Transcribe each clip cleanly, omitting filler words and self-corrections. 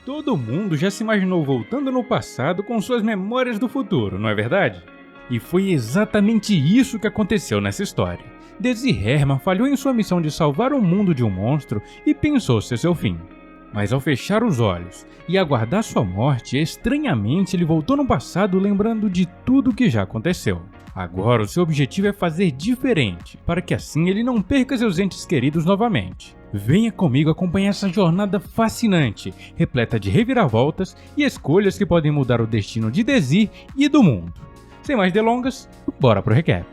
Todo mundo já se imaginou voltando no passado com suas memórias do futuro, não é verdade? E foi exatamente isso que aconteceu nessa história. Desi Herman falhou em sua missão de salvar o mundo de um monstro e pensou ser seu fim. Mas ao fechar os olhos e aguardar sua morte, estranhamente ele voltou no passado lembrando de tudo que já aconteceu. Agora o seu objetivo é fazer diferente, para que assim ele não perca seus entes queridos novamente. Venha comigo acompanhar essa jornada fascinante, repleta de reviravoltas e escolhas que podem mudar o destino de Desi e do mundo. Sem mais delongas, bora pro recap.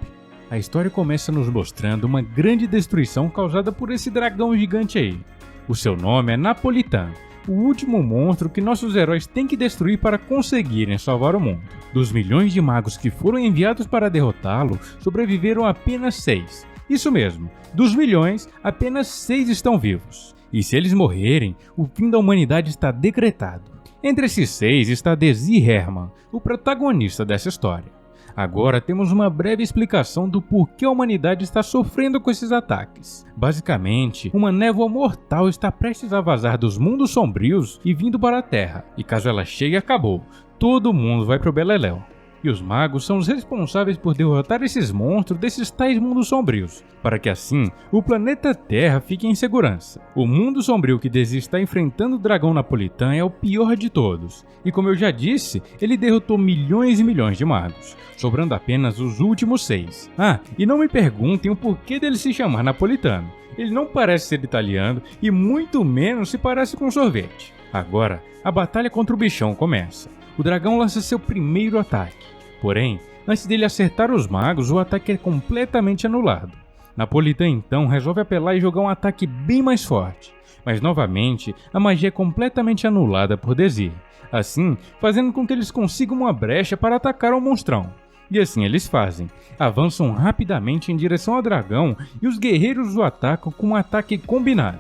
A história começa nos mostrando uma grande destruição causada por esse dragão gigante aí. O seu nome é Napolitan, o último monstro que nossos heróis têm que destruir para conseguirem salvar o mundo. Dos milhões de magos que foram enviados para derrotá-lo, sobreviveram apenas 6. Isso mesmo, dos milhões, apenas 6 estão vivos. E se eles morrerem, o fim da humanidade está decretado. Entre esses 6 está Desi Herman, o protagonista dessa história. Agora temos uma breve explicação do porquê a humanidade está sofrendo com esses ataques. Basicamente, uma névoa mortal está prestes a vazar dos mundos sombrios e vindo para a Terra, e caso ela chegue, acabou. Todo mundo vai pro beleléu. E os magos são os responsáveis por derrotar esses monstros desses tais mundos sombrios, para que assim o planeta Terra fique em segurança. O mundo sombrio que Desi está enfrentando o dragão Napolitan é o pior de todos, e como eu já disse, ele derrotou milhões e milhões de magos, sobrando apenas os últimos 6. E não me perguntem o porquê dele se chamar Napolitano. Ele não parece ser italiano e muito menos se parece com sorvete. Agora, a batalha contra o bichão começa. O dragão lança seu primeiro ataque. Porém, antes dele acertar os magos, o ataque é completamente anulado. Napolitan então resolve apelar e jogar um ataque bem mais forte. Mas novamente, a magia é completamente anulada por Desi. Assim, fazendo com que eles consigam uma brecha para atacar o monstrão. E assim eles fazem. Avançam rapidamente em direção ao dragão e os guerreiros o atacam com um ataque combinado.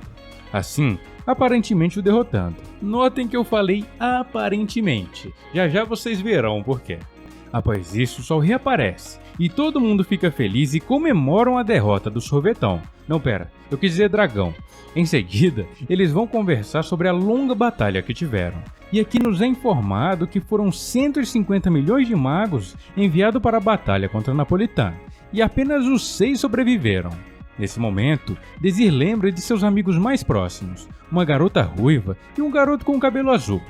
Assim, aparentemente o derrotando. Notem que eu falei aparentemente. Já já vocês verão o porquê. Após isso, o sol reaparece, e todo mundo fica feliz e comemoram a derrota do sorvetão. Não, pera, eu quis dizer dragão. Em seguida, eles vão conversar sobre a longa batalha que tiveram. E aqui nos é informado que foram 150 milhões de magos enviados para a batalha contra Napolitan, e apenas os 6 sobreviveram. Nesse momento, Desi lembra de seus amigos mais próximos, uma garota ruiva e um garoto com cabelo azul.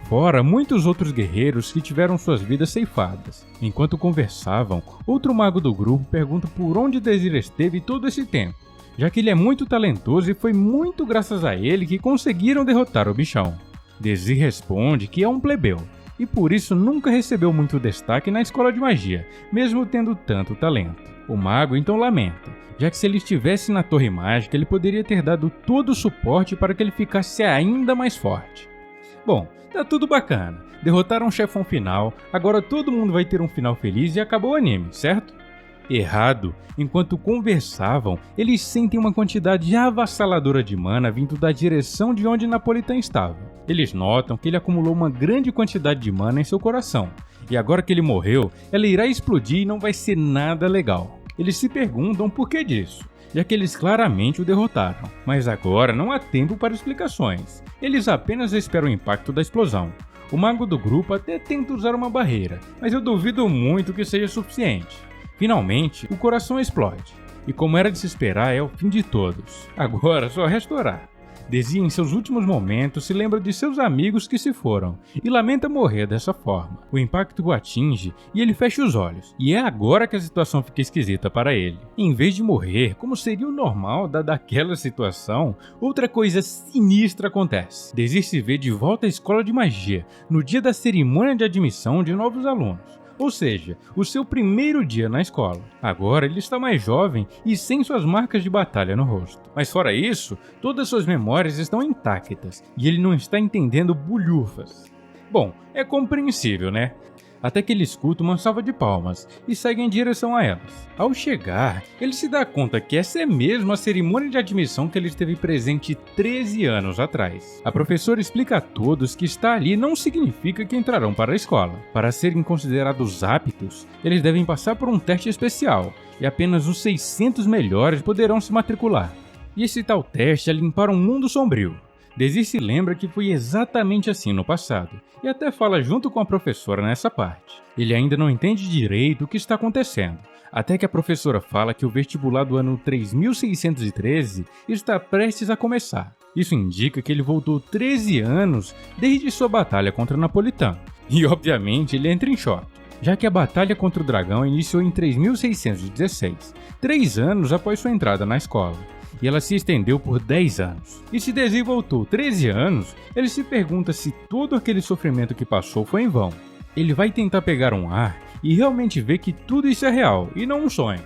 Fora muitos outros guerreiros que tiveram suas vidas ceifadas. Enquanto conversavam, outro mago do grupo pergunta por onde Desi esteve todo esse tempo, já que ele é muito talentoso e foi muito graças a ele que conseguiram derrotar o bichão. Desi responde que é um plebeu, e por isso nunca recebeu muito destaque na escola de magia, mesmo tendo tanto talento. O mago então lamenta, já que se ele estivesse na torre mágica ele poderia ter dado todo o suporte para que ele ficasse ainda mais forte. Bom, tá tudo bacana, derrotaram o chefão final, agora todo mundo vai ter um final feliz e acabou o anime, certo? Errado, enquanto conversavam, eles sentem uma quantidade avassaladora de mana vindo da direção de onde Napolitan estava. Eles notam que ele acumulou uma grande quantidade de mana em seu coração, e agora que ele morreu, ela irá explodir e não vai ser nada legal. Eles se perguntam por que disso, já que eles claramente o derrotaram, mas agora não há tempo para explicações, eles apenas esperam o impacto da explosão. O mago do grupo até tenta usar uma barreira, mas eu duvido muito que seja suficiente. Finalmente, o coração explode, e como era de se esperar, é o fim de todos. Agora só resta orar. Desi, em seus últimos momentos, se lembra de seus amigos que se foram, e lamenta morrer dessa forma. O impacto o atinge e ele fecha os olhos, e é agora que a situação fica esquisita para ele. Em vez de morrer, como seria o normal dada aquela situação, outra coisa sinistra acontece. Desi se vê de volta à escola de magia, no dia da cerimônia de admissão de novos alunos. Ou seja, o seu primeiro dia na escola. Agora ele está mais jovem e sem suas marcas de batalha no rosto. Mas fora isso, todas suas memórias estão intactas e ele não está entendendo bulhufas. Bom, é compreensível, né? Até que ele escuta uma salva de palmas e segue em direção a elas. Ao chegar, ele se dá conta que essa é mesmo a cerimônia de admissão que ele esteve presente 13 anos atrás. A professora explica a todos que estar ali não significa que entrarão para a escola. Para serem considerados aptos, eles devem passar por um teste especial, e apenas os 600 melhores poderão se matricular. E esse tal teste é limpar um mundo sombrio. Desir se lembra que foi exatamente assim no passado, e até fala junto com a professora nessa parte. Ele ainda não entende direito o que está acontecendo, até que a professora fala que o vestibular do ano 3613 está prestes a começar. Isso indica que ele voltou 13 anos desde sua batalha contra Napolitano. E obviamente ele entra em choque, já que a batalha contra o dragão iniciou em 3616, 3 anos após sua entrada na escola. E ela se estendeu por 10 anos. E se Desir voltou 13 anos, ele se pergunta se todo aquele sofrimento que passou foi em vão. Ele vai tentar pegar um ar e realmente ver que tudo isso é real e não um sonho.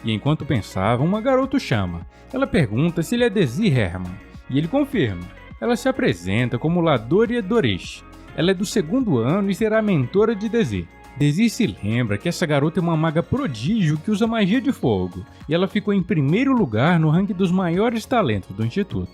E enquanto pensava, uma garota o chama. Ela pergunta se ele é Desir Hermann, e ele confirma. Ela se apresenta como Ladoria Dorish. Ela é do 2º ano e será a mentora de Desir. Desir se lembra que essa garota é uma maga prodígio que usa magia de fogo, e ela ficou em 1º lugar no ranking dos maiores talentos do instituto.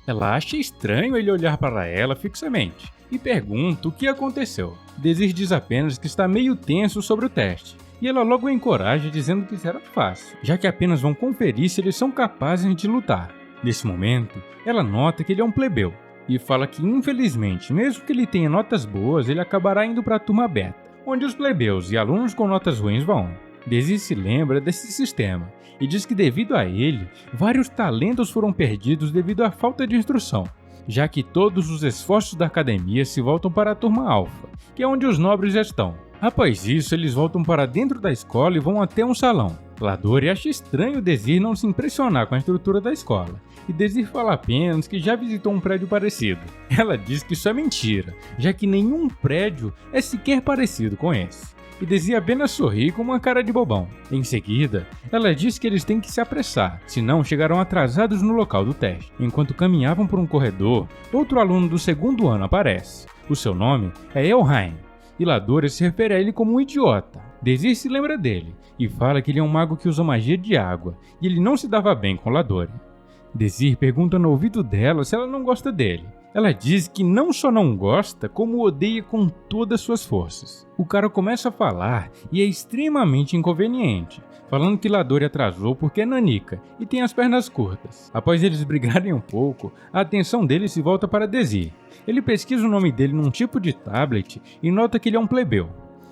Ela acha estranho ele olhar para ela fixamente, e pergunta o que aconteceu. Desir diz apenas que está meio tenso sobre o teste, e ela logo o encoraja dizendo que será fácil, já que apenas vão conferir se eles são capazes de lutar. Nesse momento, ela nota que ele é um plebeu, e fala que infelizmente, mesmo que ele tenha notas boas, ele acabará indo para a turma beta, onde os plebeus e alunos com notas ruins vão. Desir se lembra desse sistema e diz que devido a ele, vários talentos foram perdidos devido à falta de instrução, já que todos os esforços da academia se voltam para a turma alfa, que é onde os nobres já estão. Após isso, eles voltam para dentro da escola e vão até um salão. Ladoria acha estranho Desir não se impressionar com a estrutura da escola, e Desir fala apenas que já visitou um prédio parecido. Ela diz que isso é mentira, já que nenhum prédio é sequer parecido com esse. E Desir apenas sorri com uma cara de bobão. Em seguida, ela diz que eles têm que se apressar, senão chegarão atrasados no local do teste. Enquanto caminhavam por um corredor, outro aluno do 2º ano aparece. O seu nome é Elheim, e Ladoria se refere a ele como um idiota. Desir se lembra dele, e fala que ele é um mago que usa magia de água, e ele não se dava bem com Ladoria. Desir pergunta no ouvido dela se ela não gosta dele. Ela diz que não só não gosta, como o odeia com todas suas forças. O cara começa a falar e é extremamente inconveniente, falando que Ladoria atrasou porque é nanica e tem as pernas curtas. Após eles brigarem um pouco, a atenção dele se volta para Desir. Ele pesquisa o nome dele num tipo de tablet e nota que ele é um plebeu.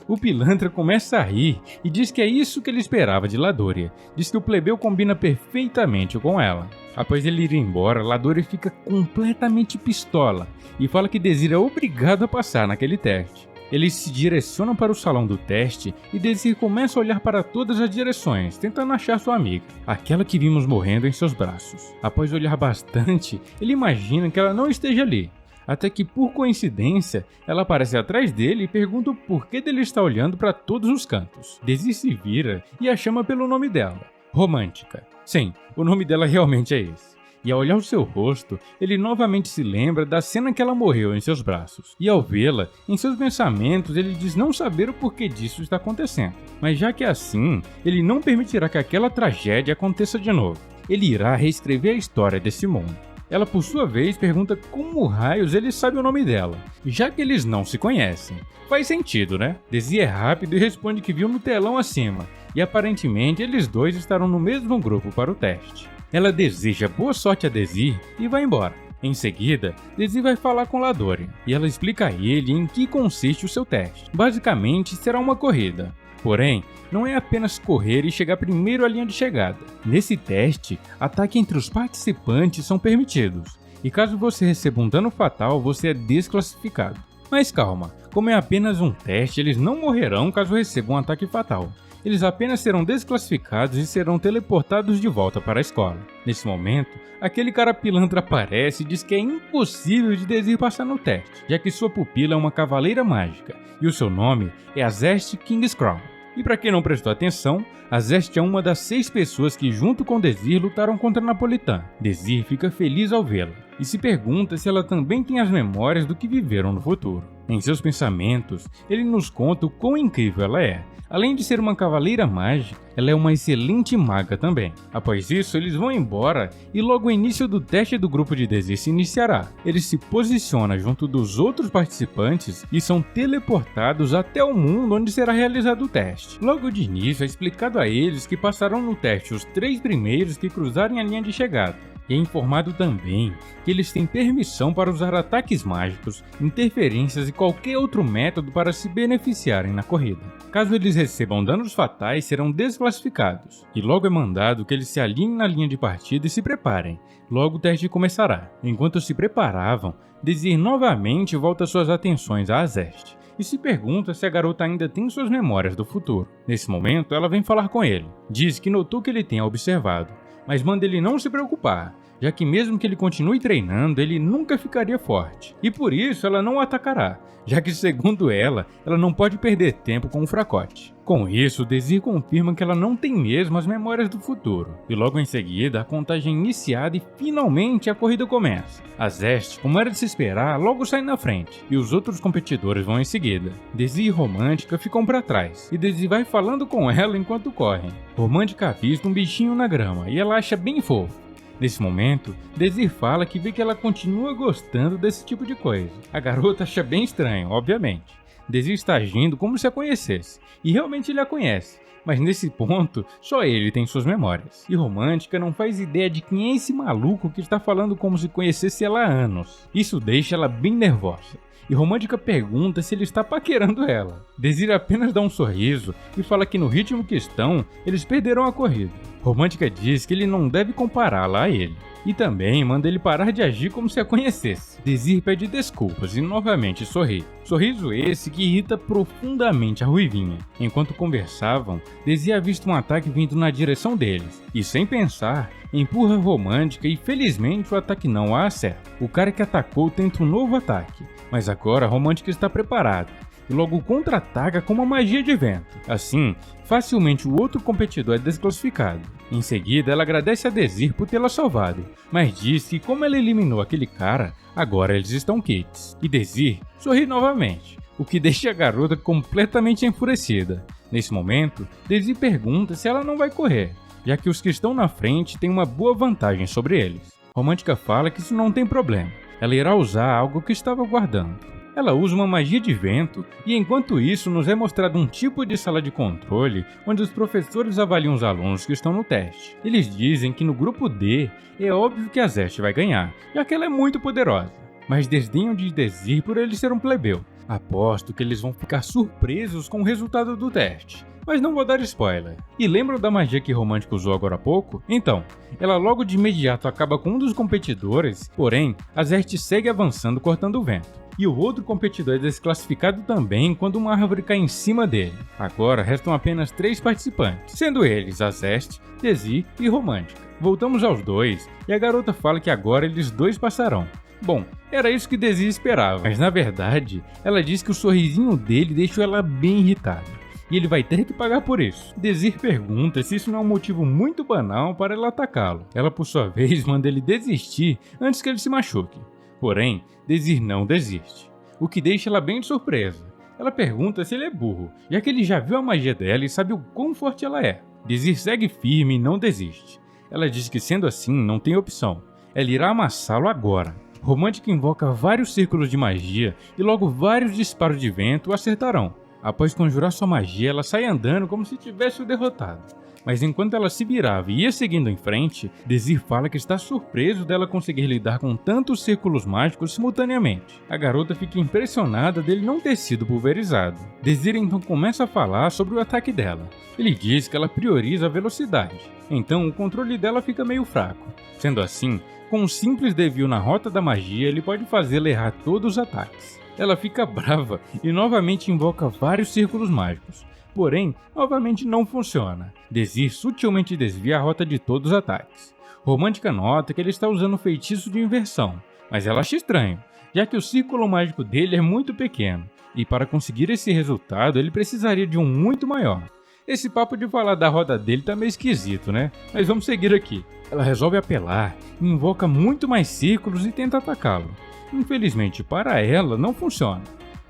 O pilantra começa a rir e diz que é isso que ele esperava de Ladoria. Diz que o plebeu combina perfeitamente com ela. Após ele ir embora, Ladoria fica completamente pistola e fala que Desir é obrigado a passar naquele teste. Eles se direcionam para o salão do teste e Desir começa a olhar para todas as direções, tentando achar sua amiga, aquela que vimos morrendo em seus braços. Após olhar bastante, ele imagina que ela não esteja ali. Até que, por coincidência, ela aparece atrás dele e pergunta o porquê dele estar olhando para todos os cantos. Desir se vira e a chama pelo nome dela, Romântica. Sim, o nome dela realmente é esse. E ao olhar o seu rosto, ele novamente se lembra da cena que ela morreu em seus braços. E ao vê-la, em seus pensamentos, ele diz não saber o porquê disso está acontecendo. Mas já que é assim, ele não permitirá que aquela tragédia aconteça de novo. Ele irá reescrever a história desse mundo. Ela, por sua vez, pergunta como raios ele sabe o nome dela, já que eles não se conhecem. Faz sentido, né? Desir é rápido e responde que viu no telão acima, e aparentemente eles dois estarão no mesmo grupo para o teste. Ela deseja boa sorte a Desir e vai embora. Em seguida, Desir vai falar com Ladoria, e ela explica a ele em que consiste o seu teste. Basicamente, será uma corrida. Porém, não é apenas correr e chegar primeiro à linha de chegada. Nesse teste, ataques entre os participantes são permitidos, e caso você receba um dano fatal, você é desclassificado. Mas calma, como é apenas um teste, eles não morrerão caso recebam um ataque fatal. Eles apenas serão desclassificados e serão teleportados de volta para a escola. Nesse momento, aquele cara pilantra aparece e diz que é impossível de Desir passar no teste, já que sua pupila é uma cavaleira mágica, e o seu nome é Azeste Kingscrown. E para quem não prestou atenção, Azeste é uma das 6 pessoas que junto com Desir lutaram contra Napolitano. Desir fica feliz ao vê-la, e se pergunta se ela também tem as memórias do que viveram no futuro. Em seus pensamentos, ele nos conta o quão incrível ela é. Além de ser uma cavaleira mágica, ela é uma excelente maga também. Após isso, eles vão embora e logo o início do teste do grupo de Desir se iniciará. Ele se posiciona junto dos outros participantes e são teleportados até o mundo onde será realizado o teste. Logo de início é explicado a eles que passarão no teste os 3 primeiros que cruzarem a linha de chegada. E é informado também que eles têm permissão para usar ataques mágicos, interferências e qualquer outro método para se beneficiarem na corrida. Caso eles recebam danos fatais, serão desclassificados, e logo é mandado que eles se alinhem na linha de partida e se preparem. Logo o teste começará. Enquanto se preparavam, Desir novamente volta suas atenções a Azeste e se pergunta se a garota ainda tem suas memórias do futuro. Nesse momento, ela vem falar com ele. Diz que notou que ele tenha observado, mas manda ele não se preocupar, já que mesmo que ele continue treinando, ele nunca ficaria forte. E por isso ela não o atacará, já que segundo ela não pode perder tempo com o fracote. Com isso, Desir confirma que ela não tem mesmo as memórias do futuro. E logo em seguida, a contagem é iniciada e finalmente a corrida começa. A Zest, como era de se esperar, logo sai na frente, e os outros competidores vão em seguida. Desir e Romântica ficam para trás, e Desir vai falando com ela enquanto correm. Romântica avista um bichinho na grama, e ela acha bem fofo. Nesse momento, Desir fala que vê que ela continua gostando desse tipo de coisa. A garota acha bem estranho, obviamente. Desir está agindo como se a conhecesse, e realmente ele a conhece, mas nesse ponto, só ele tem suas memórias. E Romântica não faz ideia de quem é esse maluco que está falando como se conhecesse ela há anos. Isso deixa ela bem nervosa, e Romântica pergunta se ele está paquerando ela. Desir apenas dá um sorriso e fala que no ritmo que estão, eles perderão a corrida. Romântica diz que ele não deve compará-la a ele, e também manda ele parar de agir como se a conhecesse. Desir pede desculpas e novamente sorri. Sorriso esse que irrita profundamente a Ruivinha. Enquanto conversavam, Desir avista um ataque vindo na direção deles, e sem pensar, empurra Romântica e felizmente o ataque não a acerta. O cara que atacou tenta um novo ataque, mas agora Romântica está preparada e logo contra-ataca com uma magia de vento. Assim, facilmente o outro competidor é desclassificado. Em seguida, ela agradece a Desir por tê-la salvado, mas diz que como ela eliminou aquele cara, agora eles estão quites. E Desir sorri novamente, o que deixa a garota completamente enfurecida. Nesse momento, Desir pergunta se ela não vai correr, já que os que estão na frente têm uma boa vantagem sobre eles. Romântica fala que isso não tem problema, ela irá usar algo que estava guardando. Ela usa uma magia de vento e enquanto isso nos é mostrado um tipo de sala de controle onde os professores avaliam os alunos que estão no teste. Eles dizem que no grupo D é óbvio que a Zest vai ganhar, já que ela é muito poderosa, mas desdenham de Desir por ele ser um plebeu. Aposto que eles vão ficar surpresos com o resultado do teste, mas não vou dar spoiler. E lembram da magia que Romântica usou agora há pouco? Então, ela logo de imediato acaba com um dos competidores, porém, a Zest segue avançando cortando o vento. E o outro competidor é desclassificado também quando uma árvore cai em cima dele. Agora restam apenas 3 participantes, sendo eles a Zest, Desir e Romântica. Voltamos aos dois e a garota fala que agora eles dois passarão. Bom, era isso que Desir esperava, mas na verdade, ela diz que o sorrisinho dele deixou ela bem irritada. E ele vai ter que pagar por isso. Desir pergunta se isso não é um motivo muito banal para ela atacá-lo. Ela, por sua vez, manda ele desistir antes que ele se machuque. Porém, Desir não desiste, o que deixa ela bem de surpresa. Ela pergunta se ele é burro, já que ele já viu a magia dela e sabe o quão forte ela é. Desir segue firme e não desiste. Ela diz que sendo assim, não tem opção. Ela irá amassá-lo agora. Romântica invoca vários círculos de magia e logo vários disparos de vento o acertarão. Após conjurar sua magia, ela sai andando como se tivesse o derrotado. Mas enquanto ela se virava e ia seguindo em frente, Desir fala que está surpreso dela conseguir lidar com tantos círculos mágicos simultaneamente. A garota fica impressionada dele não ter sido pulverizado. Desir então começa a falar sobre o ataque dela. Ele diz que ela prioriza a velocidade, então o controle dela fica meio fraco. Sendo assim, com um simples desvio na rota da magia, ele pode fazê-la errar todos os ataques. Ela fica brava e novamente invoca vários círculos mágicos. Porém, novamente não funciona. Desir sutilmente desvia a rota de todos os ataques. Romântica nota que ele está usando o feitiço de inversão, mas ela acha estranho, já que o círculo mágico dele é muito pequeno, e para conseguir esse resultado ele precisaria de um muito maior. Esse papo de falar da roda dele tá meio esquisito, né? Mas vamos seguir aqui. Ela resolve apelar, invoca muito mais círculos e tenta atacá-lo. Infelizmente para ela não funciona.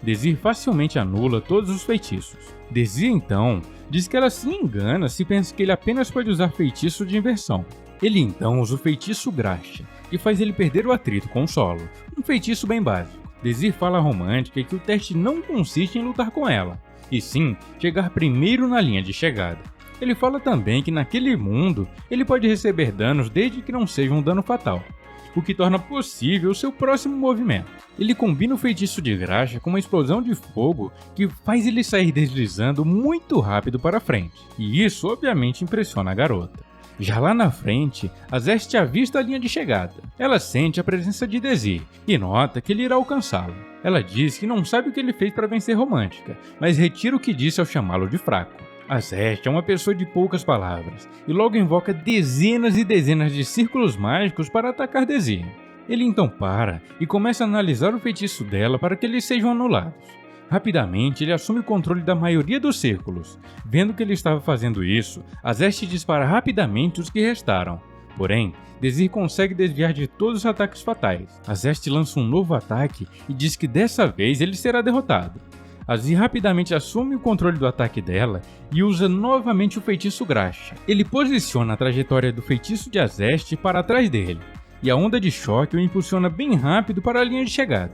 Desir facilmente anula todos os feitiços. Desir então diz que ela se engana se pensa que ele apenas pode usar feitiço de inversão. Ele então usa o feitiço Graxa, que faz ele perder o atrito com o solo, um feitiço bem básico. Desir fala à Romântica que o teste não consiste em lutar com ela, e sim chegar primeiro na linha de chegada. Ele fala também que naquele mundo ele pode receber danos desde que não seja um dano fatal, o que torna possível seu próximo movimento. Ele combina o feitiço de graxa com uma explosão de fogo que faz ele sair deslizando muito rápido para frente, e isso obviamente impressiona a garota. Já lá na frente, a Zeste avista a linha de chegada. Ela sente a presença de Desir e nota que ele irá alcançá-lo. Ela diz que não sabe o que ele fez para vencer Romântica, mas retira o que disse ao chamá-lo de fraco. A Zeste é uma pessoa de poucas palavras, e logo invoca dezenas e dezenas de círculos mágicos para atacar Desir. Ele então para e começa a analisar o feitiço dela para que eles sejam anulados. Rapidamente, ele assume o controle da maioria dos círculos. Vendo que ele estava fazendo isso, a Zeste dispara rapidamente os que restaram. Porém, Desir consegue desviar de todos os ataques fatais. A Zeste lança um novo ataque e diz que dessa vez ele será derrotado. Azir rapidamente assume o controle do ataque dela e usa novamente o feitiço Graxa. Ele posiciona a trajetória do feitiço de Azeste para trás dele, e a onda de choque o impulsiona bem rápido para a linha de chegada.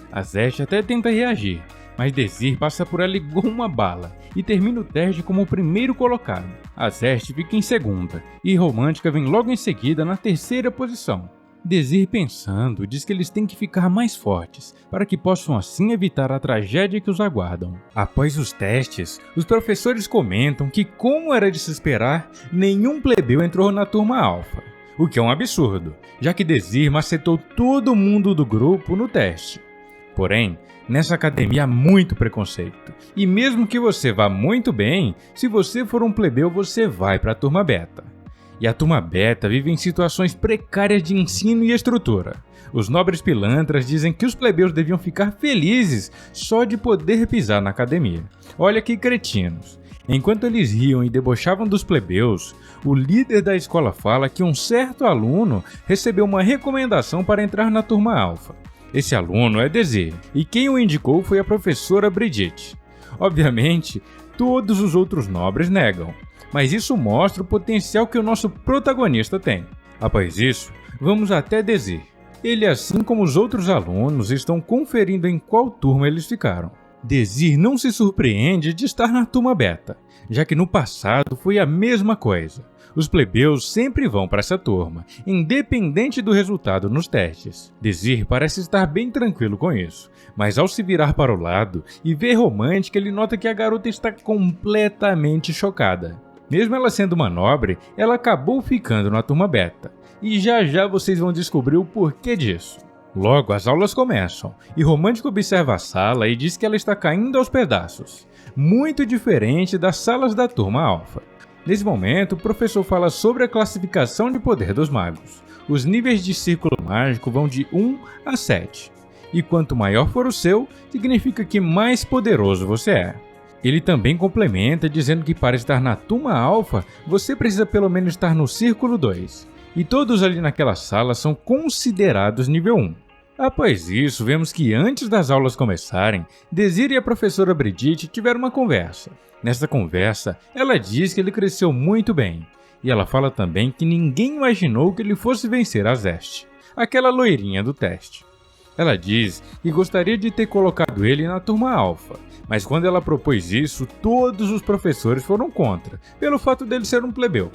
Azeste até tenta reagir, mas Desir passa por ela igual uma bala e termina o teste como o primeiro colocado. Azeste fica em segunda, e Romântica vem logo em seguida na terceira posição. Desir, pensando, diz que eles têm que ficar mais fortes, para que possam assim evitar a tragédia que os aguardam. Após os testes, os professores comentam que, como era de se esperar, nenhum plebeu entrou na turma alfa, o que é um absurdo, já que Desir macetou todo mundo do grupo no teste. Porém, nessa academia há muito preconceito, e mesmo que você vá muito bem, se você for um plebeu você vai para a turma beta. E a turma beta vive em situações precárias de ensino e estrutura. Os nobres pilantras dizem que os plebeus deviam ficar felizes só de poder pisar na academia. Olha que cretinos. Enquanto eles riam e debochavam dos plebeus, o líder da escola fala que um certo aluno recebeu uma recomendação para entrar na turma alfa. Esse aluno é Desir, e quem o indicou foi a professora Brigitte. Obviamente, todos os outros nobres negam. Mas isso mostra o potencial que o nosso protagonista tem. Após isso, vamos até Desir. Ele, assim como os outros alunos, estão conferindo em qual turma eles ficaram. Desir não se surpreende de estar na turma beta, já que no passado foi a mesma coisa. Os plebeus sempre vão para essa turma, independente do resultado nos testes. Desir parece estar bem tranquilo com isso, mas ao se virar para o lado e ver Romântica, ele nota que a garota está completamente chocada. Mesmo ela sendo uma nobre, ela acabou ficando na turma beta, e já já vocês vão descobrir o porquê disso. Logo, as aulas começam, e Romântica observa a sala e diz que ela está caindo aos pedaços, muito diferente das salas da turma alfa. Nesse momento, o professor fala sobre a classificação de poder dos magos. Os níveis de círculo mágico vão de 1 a 7, e quanto maior for o seu, significa que mais poderoso você é. Ele também complementa dizendo que para estar na turma alfa, você precisa pelo menos estar no círculo 2, e todos ali naquela sala são considerados nível 1. Após isso, vemos que antes das aulas começarem, Desir e a professora Brigitte tiveram uma conversa. Nessa conversa, ela diz que ele cresceu muito bem, e ela fala também que ninguém imaginou que ele fosse vencer a Zeste, aquela loirinha do teste. Ela diz que gostaria de ter colocado ele na turma alfa, mas quando ela propôs isso, todos os professores foram contra, pelo fato dele ser um plebeu.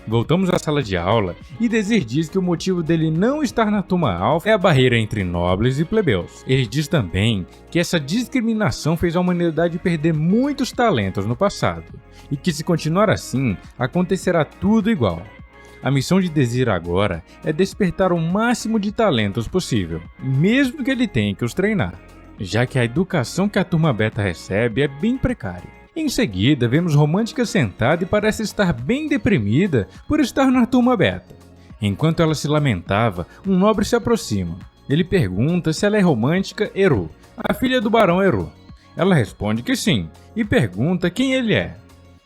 Voltamos à sala de aula e Desir diz que o motivo dele não estar na turma alfa é a barreira entre nobles e plebeus. Ele diz também que essa discriminação fez a humanidade perder muitos talentos no passado, e que se continuar assim, acontecerá tudo igual. A missão de Desir agora é despertar o máximo de talentos possível, mesmo que ele tenha que os treinar, já que a educação que a turma beta recebe é bem precária. Em seguida, vemos Romântica sentada e parece estar bem deprimida por estar na turma beta. Enquanto ela se lamentava, um nobre se aproxima. Ele pergunta se ela é Romântica Eru, a filha do Barão Eru. Ela responde que sim, e pergunta quem ele é.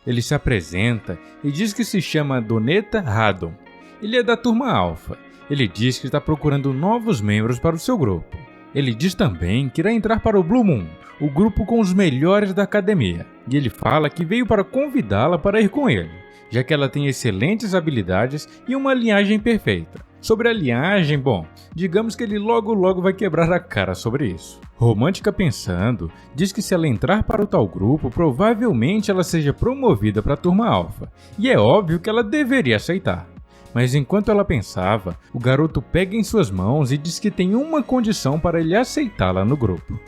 Ele se apresenta e diz que se chama Doneta Radon. Ele é da turma alfa. Ele diz que está procurando novos membros para o seu grupo. Ele diz também que irá entrar para o Blue Moon, o grupo com os melhores da academia, e ele fala que veio para convidá-la para ir com ele, já que ela tem excelentes habilidades e uma linhagem perfeita. Sobre a linhagem, bom, digamos que ele logo vai quebrar a cara sobre isso. Romântica pensando, diz que se ela entrar para o tal grupo, provavelmente ela seja promovida para a turma alfa, e é óbvio que ela deveria aceitar. Mas enquanto ela pensava, o garoto pega em suas mãos e diz que tem uma condição para ele aceitá-la no grupo.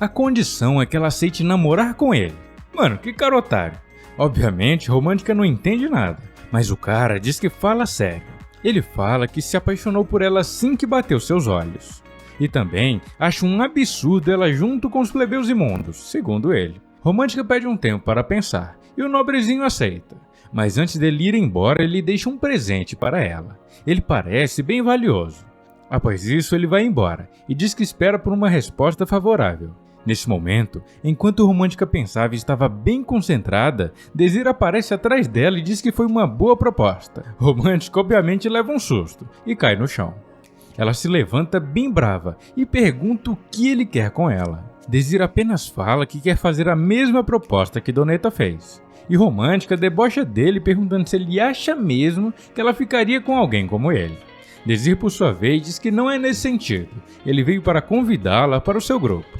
A condição é que ela aceite namorar com ele. Mano, que cara otário. Obviamente, Romântica não entende nada, mas o cara diz que fala sério. Ele fala que se apaixonou por ela assim que bateu seus olhos. E também acha um absurdo ela junto com os plebeus imundos, segundo ele. Romântica pede um tempo para pensar, e o nobrezinho aceita. Mas antes dele ir embora, ele deixa um presente para ela. Ele parece bem valioso. Após isso, ele vai embora e diz que espera por uma resposta favorável. Nesse momento, enquanto Romântica pensava e estava bem concentrada, Desir aparece atrás dela e diz que foi uma boa proposta. Romântica obviamente leva um susto e cai no chão. Ela se levanta bem brava e pergunta o que ele quer com ela. Desir apenas fala que quer fazer a mesma proposta que Donetta fez. E Romântica debocha dele perguntando se ele acha mesmo que ela ficaria com alguém como ele. Desir, por sua vez, diz que não é nesse sentido. Ele veio para convidá-la para o seu grupo.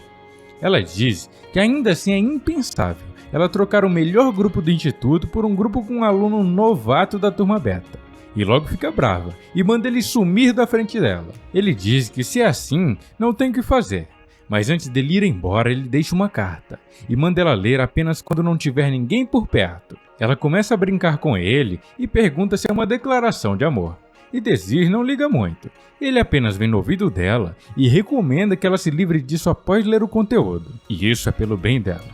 Ela diz que ainda assim é impensável ela trocar o melhor grupo do instituto por um grupo com um aluno novato da turma beta. E logo fica brava e manda ele sumir da frente dela. Ele diz que se é assim, não tem o que fazer. Mas antes dele ir embora, ele deixa uma carta e manda ela ler apenas quando não tiver ninguém por perto. Ela começa a brincar com ele e pergunta se é uma declaração de amor. E Desir não liga muito. Ele apenas vem no ouvido dela e recomenda que ela se livre disso após ler o conteúdo. E isso é pelo bem dela.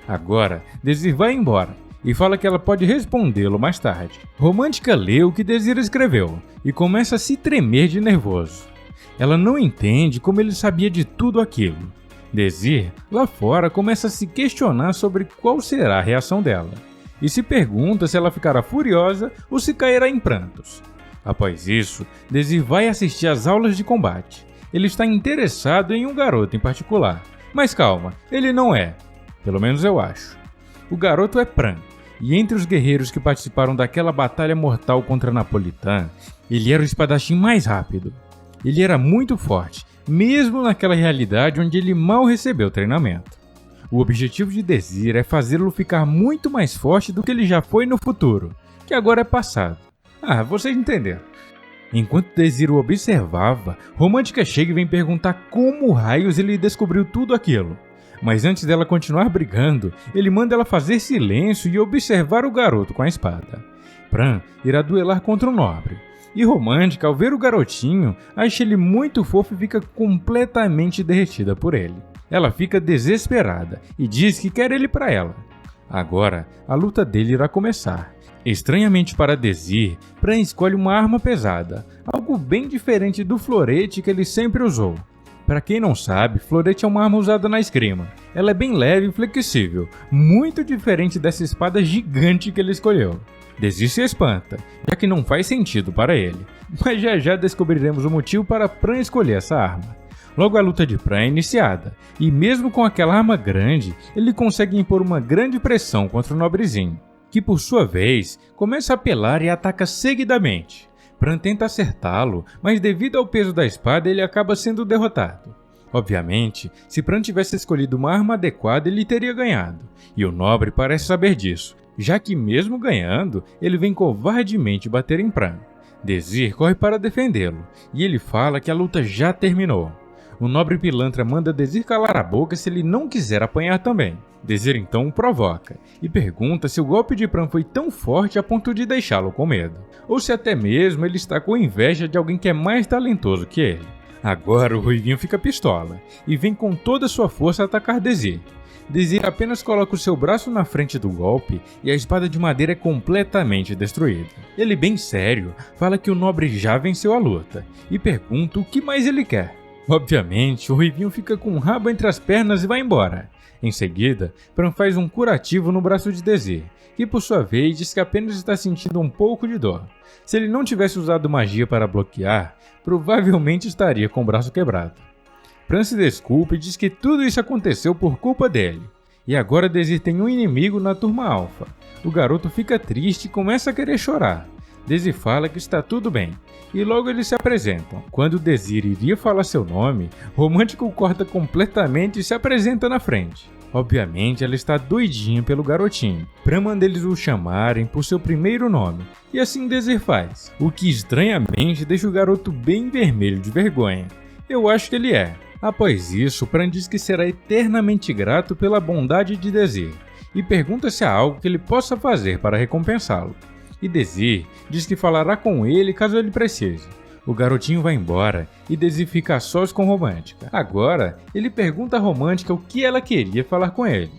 Agora, Desir vai embora e fala que ela pode respondê-lo mais tarde. Romântica lê o que Desir escreveu e começa a se tremer de nervoso. Ela não entende como ele sabia de tudo aquilo. Desir, lá fora, começa a se questionar sobre qual será a reação dela. E se pergunta se ela ficará furiosa ou se cairá em prantos. Após isso, Desir vai assistir às aulas de combate. Ele está interessado em um garoto em particular. Mas calma, ele não é. Pelo menos eu acho. O garoto é Pran, e entre os guerreiros que participaram daquela batalha mortal contra Napolitan, ele era o espadachim mais rápido. Ele era muito forte, mesmo naquela realidade onde ele mal recebeu treinamento. O objetivo de Desir é fazê-lo ficar muito mais forte do que ele já foi no futuro, que agora é passado. Ah, vocês entenderam. Enquanto Desir o observava, Romântica chega e vem perguntar como raios ele descobriu tudo aquilo. Mas antes dela continuar brigando, ele manda ela fazer silêncio e observar o garoto com a espada. Pran irá duelar contra o nobre. E Romântica, ao ver o garotinho, acha ele muito fofo e fica completamente derretida por ele. Ela fica desesperada e diz que quer ele para ela. Agora, a luta dele irá começar. Estranhamente para Desir, Pran escolhe uma arma pesada, algo bem diferente do florete que ele sempre usou. Para quem não sabe, florete é uma arma usada na esgrima. Ela é bem leve e flexível, muito diferente dessa espada gigante que ele escolheu. Desir se espanta, já que não faz sentido para ele, mas já descobriremos o motivo para Pran escolher essa arma. Logo a luta de Pran é iniciada, e mesmo com aquela arma grande, ele consegue impor uma grande pressão contra o nobrezinho, que por sua vez começa a apelar e ataca seguidamente. Pran tenta acertá-lo, mas devido ao peso da espada ele acaba sendo derrotado. Obviamente, se Pran tivesse escolhido uma arma adequada ele teria ganhado, e o nobre parece saber disso, já que mesmo ganhando, ele vem covardemente bater em Pran. Desir corre para defendê-lo, e ele fala que a luta já terminou. O nobre pilantra manda Desir calar a boca se ele não quiser apanhar também. Desir então o provoca, e pergunta se o golpe de Pran foi tão forte a ponto de deixá-lo com medo, ou se até mesmo ele está com inveja de alguém que é mais talentoso que ele. Agora o Ruivinho fica pistola, e vem com toda a sua força atacar Desir. Desir apenas coloca o seu braço na frente do golpe e a espada de madeira é completamente destruída. Ele, bem sério, fala que o nobre já venceu a luta e pergunta o que mais ele quer. Obviamente, o Ruivinho fica com o rabo entre as pernas e vai embora. Em seguida, Pran faz um curativo no braço de Desir, que por sua vez diz que apenas está sentindo um pouco de dor. Se ele não tivesse usado magia para bloquear, provavelmente estaria com o braço quebrado. Pran se desculpa e diz que tudo isso aconteceu por culpa dele. E agora Desir tem um inimigo na turma alfa. O garoto fica triste e começa a querer chorar. Desir fala que está tudo bem, e logo eles se apresentam. Quando Desir iria falar seu nome, Romântica o corta completamente e se apresenta na frente. Obviamente ela está doidinha pelo garotinho. Pran manda eles o chamarem por seu primeiro nome, e assim Desir faz, o que estranhamente deixa o garoto bem vermelho de vergonha. Eu acho que ele é. Após isso, Pran diz que será eternamente grato pela bondade de Desir, e pergunta se há algo que ele possa fazer para recompensá-lo. E Desir diz que falará com ele caso ele precise. O garotinho vai embora e Desir fica a sós com Romântica. Agora, ele pergunta a Romântica o que ela queria falar com ele.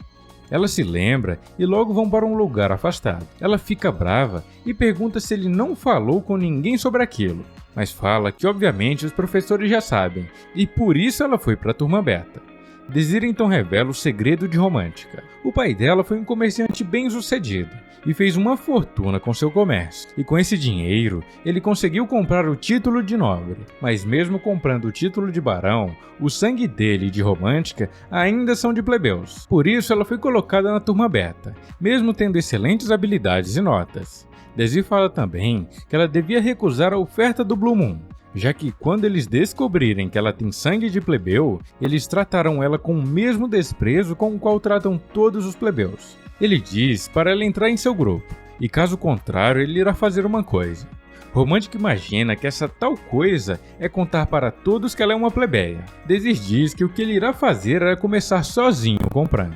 Ela se lembra e logo vão para um lugar afastado. Ela fica brava e pergunta se ele não falou com ninguém sobre aquilo, mas fala que obviamente os professores já sabem e por isso ela foi para a turma beta. Desir então revela o segredo de Romântica. O pai dela foi um comerciante bem-sucedido e fez uma fortuna com seu comércio. E com esse dinheiro, ele conseguiu comprar o título de nobre. Mas mesmo comprando o título de barão, o sangue dele e de Romântica ainda são de plebeus. Por isso ela foi colocada na turma beta, mesmo tendo excelentes habilidades e notas. Desir fala também que ela devia recusar a oferta do Blue Moon, já que quando eles descobrirem que ela tem sangue de plebeu, eles tratarão ela com o mesmo desprezo com o qual tratam todos os plebeus. Ele diz para ela entrar em seu grupo, e caso contrário ele irá fazer uma coisa. Romântica imagina que essa tal coisa é contar para todos que ela é uma plebeia. Desir diz que o que ele irá fazer é começar sozinho com Pran.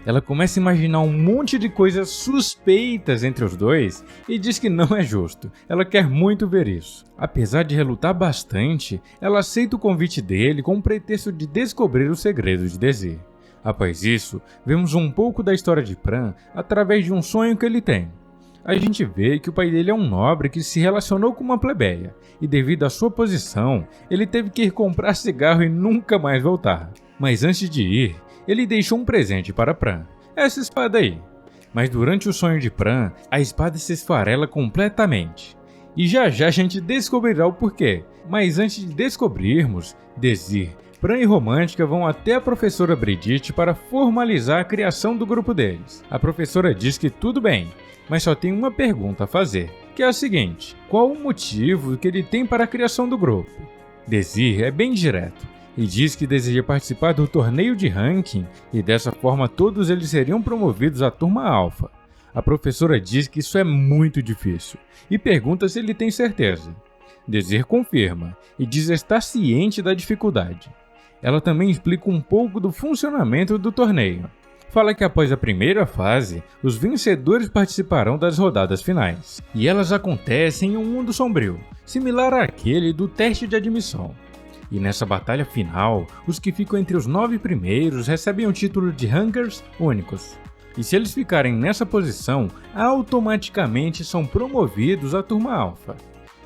Ela começa a imaginar um monte de coisas suspeitas entre os dois e diz que não é justo. Ela quer muito ver isso. Apesar de relutar bastante, ela aceita o convite dele com o pretexto de descobrir o segredo de Desir. Após isso, vemos um pouco da história de Pran através de um sonho que ele tem. A gente vê que o pai dele é um nobre que se relacionou com uma plebeia, e devido à sua posição, ele teve que ir comprar cigarro e nunca mais voltar. Mas antes de ir, ele deixou um presente para Pran, essa espada aí. Mas durante o sonho de Pran, a espada se esfarela completamente. E já já a gente descobrirá o porquê. Mas antes de descobrirmos, Desir, Pran e Romântica vão até a professora Brigitte para formalizar a criação do grupo deles. A professora diz que tudo bem, mas só tem uma pergunta a fazer, que é a seguinte: qual o motivo que ele tem para a criação do grupo? Desir é bem direto e diz que deseja participar do torneio de ranking e dessa forma todos eles seriam promovidos à turma alfa. A professora diz que isso é muito difícil e pergunta se ele tem certeza. Desir confirma e diz estar ciente da dificuldade. Ela também explica um pouco do funcionamento do torneio. Fala que após a primeira fase, os vencedores participarão das rodadas finais. E elas acontecem em um mundo sombrio, similar àquele do teste de admissão. E nessa batalha final, os que ficam entre os 9 primeiros recebem o título de Rankers únicos. E se eles ficarem nessa posição, automaticamente são promovidos à turma alfa.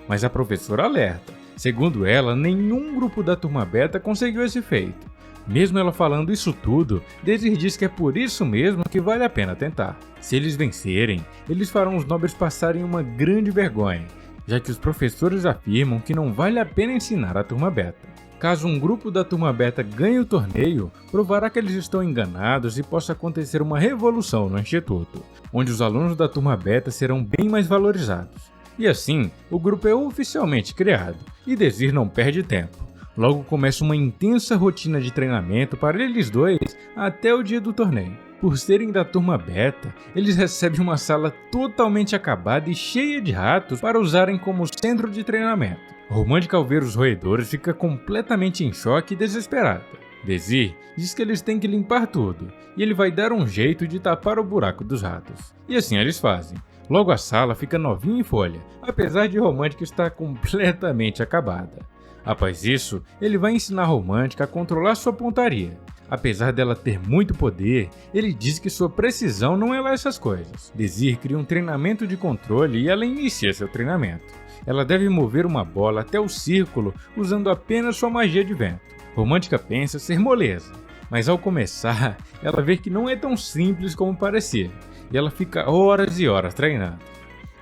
Mas a professora alerta. Segundo ela, nenhum grupo da turma beta conseguiu esse feito. Mesmo ela falando isso tudo, Desir diz que é por isso mesmo que vale a pena tentar. Se eles vencerem, eles farão os nobres passarem uma grande vergonha, já que os professores afirmam que não vale a pena ensinar a turma beta. Caso um grupo da turma beta ganhe o torneio, provará que eles estão enganados e possa acontecer uma revolução no instituto, onde os alunos da turma beta serão bem mais valorizados. E assim, o grupo é oficialmente criado, e Desir não perde tempo. Logo começa uma intensa rotina de treinamento para eles dois até o dia do torneio. Por serem da turma beta, eles recebem uma sala totalmente acabada e cheia de ratos para usarem como centro de treinamento. Romântica, ao ver os roedores, fica completamente em choque e desesperada. Desir diz que eles têm que limpar tudo, e ele vai dar um jeito de tapar o buraco dos ratos. E assim eles fazem. Logo a sala fica novinha em folha, apesar de Romântica estar completamente acabada. Após isso, ele vai ensinar Romântica a controlar sua pontaria. Apesar dela ter muito poder, ele diz que sua precisão não é lá essas coisas. Desir cria um treinamento de controle e ela inicia seu treinamento. Ela deve mover uma bola até o círculo usando apenas sua magia de vento. Romântica pensa ser moleza, mas ao começar, ela vê que não é tão simples como parecia, e ela fica horas e horas treinando.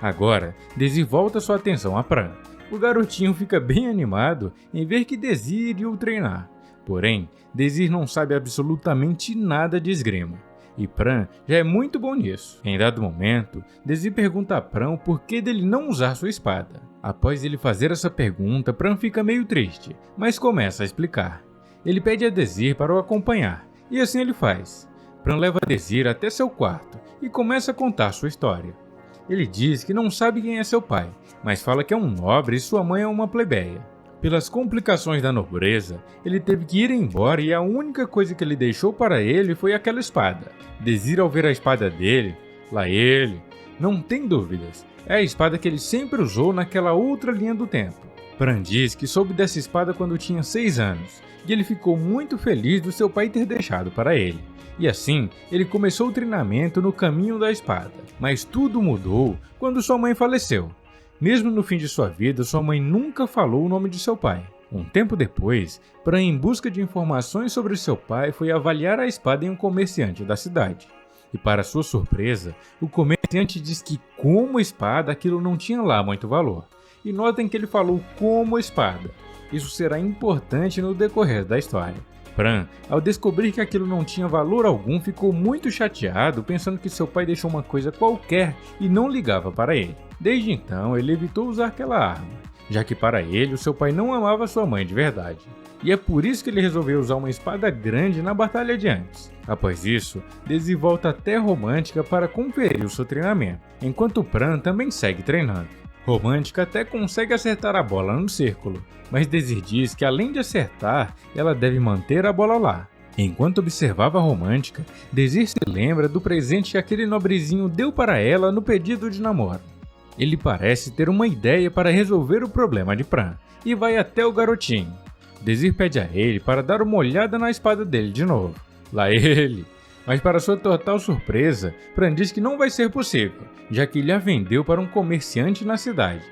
Agora, Desir volta sua atenção a Pran. O garotinho fica bem animado em ver que Desir iria o treinar, Porém, Désir não sabe absolutamente nada de esgrima, e Pran já é muito bom nisso. Em dado momento, Désir pergunta a Pran o porquê dele não usar sua espada. Após ele fazer essa pergunta, Pran fica meio triste, mas começa a explicar. Ele pede a Désir para o acompanhar, e assim ele faz. Pran leva Désir até seu quarto e começa a contar sua história. Ele diz que não sabe quem é seu pai, mas fala que é um nobre e sua mãe é uma plebeia. Pelas complicações da nobreza, ele teve que ir embora e a única coisa que ele deixou para ele foi aquela espada. Désir, ao ver a espada dele, lá ele, não tem dúvidas, é a espada que ele sempre usou naquela outra linha do tempo. Pran diz que soube dessa espada quando tinha 6 anos, e ele ficou muito feliz do seu pai ter deixado para ele. E assim, ele começou o treinamento no caminho da espada. Mas tudo mudou quando sua mãe faleceu. Mesmo no fim de sua vida, sua mãe nunca falou o nome de seu pai. Um tempo depois, Pran, em busca de informações sobre seu pai, foi avaliar a espada em um comerciante da cidade. E para sua surpresa, o comerciante diz que como espada aquilo não tinha lá muito valor. E notem que ele falou como espada. Isso será importante no decorrer da história. Pran, ao descobrir que aquilo não tinha valor algum, ficou muito chateado, pensando que seu pai deixou uma coisa qualquer e não ligava para ele. Desde então, ele evitou usar aquela arma, já que para ele o seu pai não amava sua mãe de verdade. E é por isso que ele resolveu usar uma espada grande na batalha de antes. Após isso, Désir volta até Romântica para conferir o seu treinamento, enquanto Pran também segue treinando. Romântica até consegue acertar a bola no círculo, mas Désir diz que além de acertar, ela deve manter a bola lá. Enquanto observava a Romântica, Désir se lembra do presente que aquele nobrezinho deu para ela no pedido de namoro. Ele parece ter uma ideia para resolver o problema de Pran, e vai até o garotinho. Désir pede a ele para dar uma olhada na espada dele de novo. Lá ele! Mas para sua total surpresa, Pran diz que não vai ser possível, já que ele a vendeu para um comerciante na cidade.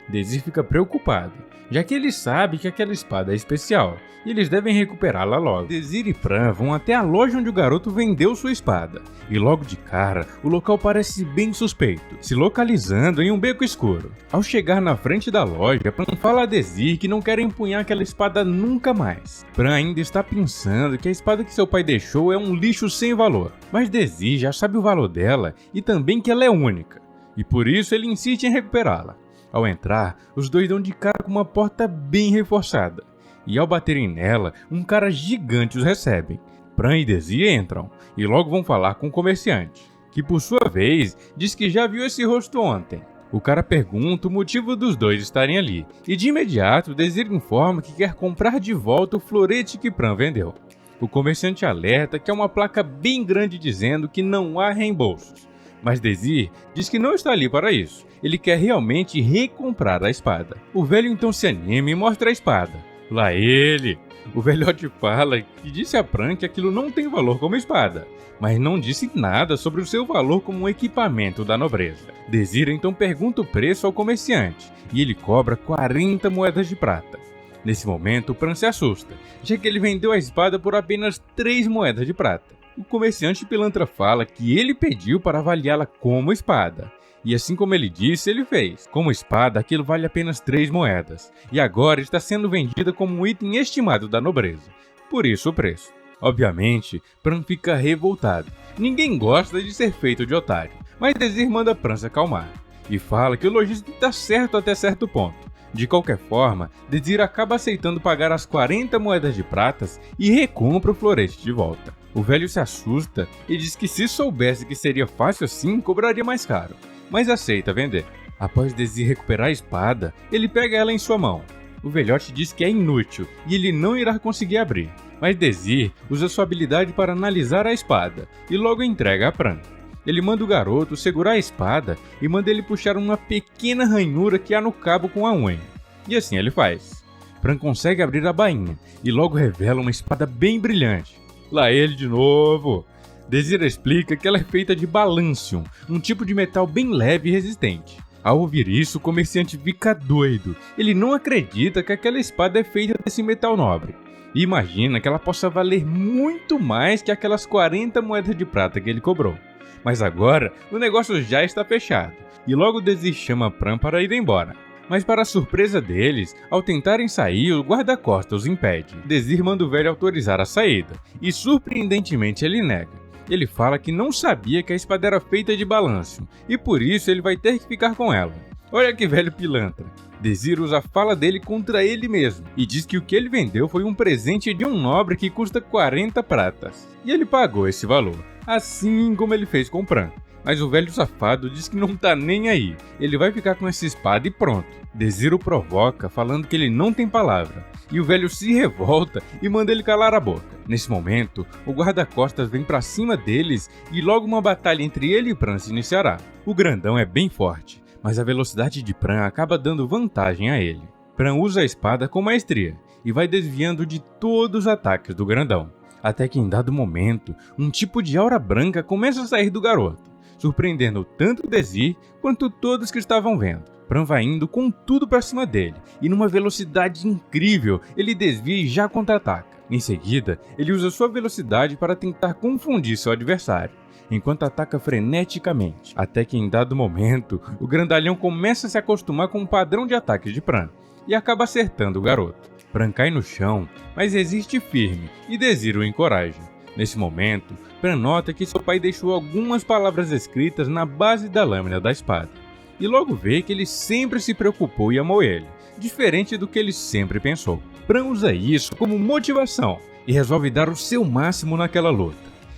Désir fica preocupado, já que ele sabe que aquela espada é especial, e eles devem recuperá-la logo. Désir e Pran vão até a loja onde o garoto vendeu sua espada, e logo de cara, o local parece bem suspeito, se localizando em um beco escuro. Ao chegar na frente da loja, Pran fala a Désir que não quer empunhar aquela espada nunca mais. Pran ainda está pensando que a espada que seu pai deixou é um lixo sem valor, mas Désir já sabe o valor dela e também que ela é única, e por isso ele insiste em recuperá-la. Ao entrar, os dois dão de cara com uma porta bem reforçada, e ao baterem nela, um cara gigante os recebe. Pran e Désir entram, e logo vão falar com o comerciante, que por sua vez diz que já viu esse rosto ontem. O cara pergunta o motivo dos dois estarem ali, e de imediato Désir informa que quer comprar de volta o florete que Pran vendeu. O comerciante alerta que há uma placa bem grande dizendo que não há reembolsos, mas Désir diz que não está ali para isso. Ele quer realmente recomprar a espada. O velho então se anima e mostra a espada. Lá ele! O velhote fala que disse a Pran que aquilo não tem valor como espada, mas não disse nada sobre o seu valor como um equipamento da nobreza. Désir então pergunta o preço ao comerciante, e ele cobra 40 moedas de prata. Nesse momento, Pran se assusta, já que ele vendeu a espada por apenas 3 moedas de prata. O comerciante pilantra fala que ele pediu para avaliá-la como espada. E assim como ele disse, ele fez. Como espada, aquilo vale apenas 3 moedas. E agora está sendo vendida como um item estimado da nobreza. Por isso o preço. Obviamente, Pran fica revoltado. Ninguém gosta de ser feito de otário. Mas Désir manda Pran se acalmar. E fala que o lojista está certo até certo ponto. De qualquer forma, Désir acaba aceitando pagar as 40 moedas de pratas e recompra o florete de volta. O velho se assusta e diz que se soubesse que seria fácil assim, cobraria mais caro, mas aceita vender. Após Désir recuperar a espada, ele pega ela em sua mão. O velhote diz que é inútil e ele não irá conseguir abrir, mas Désir usa sua habilidade para analisar a espada e logo entrega a Pran. Ele manda o garoto segurar a espada e manda ele puxar uma pequena ranhura que há no cabo com a unha. E assim ele faz. Pran consegue abrir a bainha e logo revela uma espada bem brilhante. Lá ele de novo! Désir explica que ela é feita de balancium, um tipo de metal bem leve e resistente. Ao ouvir isso, o comerciante fica doido. Ele não acredita que aquela espada é feita desse metal nobre. E imagina que ela possa valer muito mais que aquelas 40 moedas de prata que ele cobrou. Mas agora, o negócio já está fechado. E logo Désir chama Pran para ir embora. Mas para a surpresa deles, ao tentarem sair, o guarda-costas os impede. Desir manda o velho autorizar a saída, e surpreendentemente ele nega. Ele fala que não sabia que a espada era feita de balanço, e por isso ele vai ter que ficar com ela. Olha que velho pilantra. Desir usa a fala dele contra ele mesmo, e diz que o que ele vendeu foi um presente de um nobre que custa 40 pratas. E ele pagou esse valor, assim como ele fez com Pran. Mas o velho safado diz que não tá nem aí, ele vai ficar com essa espada e pronto. Desir o provoca, falando que ele não tem palavra, e o velho se revolta e manda ele calar a boca. Nesse momento, o guarda-costas vem pra cima deles e logo uma batalha entre ele e Pran se iniciará. O grandão é bem forte, mas a velocidade de Pran acaba dando vantagem a ele. Pran usa a espada com maestria e vai desviando de todos os ataques do grandão, até que em dado momento, um tipo de aura branca começa a sair do garoto, surpreendendo tanto Desir quanto todos que estavam vendo. Pran vai indo com tudo pra cima dele, e numa velocidade incrível, ele desvia e já contra-ataca. Em seguida, ele usa sua velocidade para tentar confundir seu adversário, enquanto ataca freneticamente, até que em dado momento, o grandalhão começa a se acostumar com o padrão de ataque de Pran, e acaba acertando o garoto. Pran cai no chão, mas resiste firme, e Desir o encoraja. Nesse momento, Pran nota que seu pai deixou algumas palavras escritas na base da lâmina da espada, e logo vê que ele sempre se preocupou e amou ele, diferente do que ele sempre pensou. Pran usa isso como motivação e resolve dar o seu máximo naquela luta.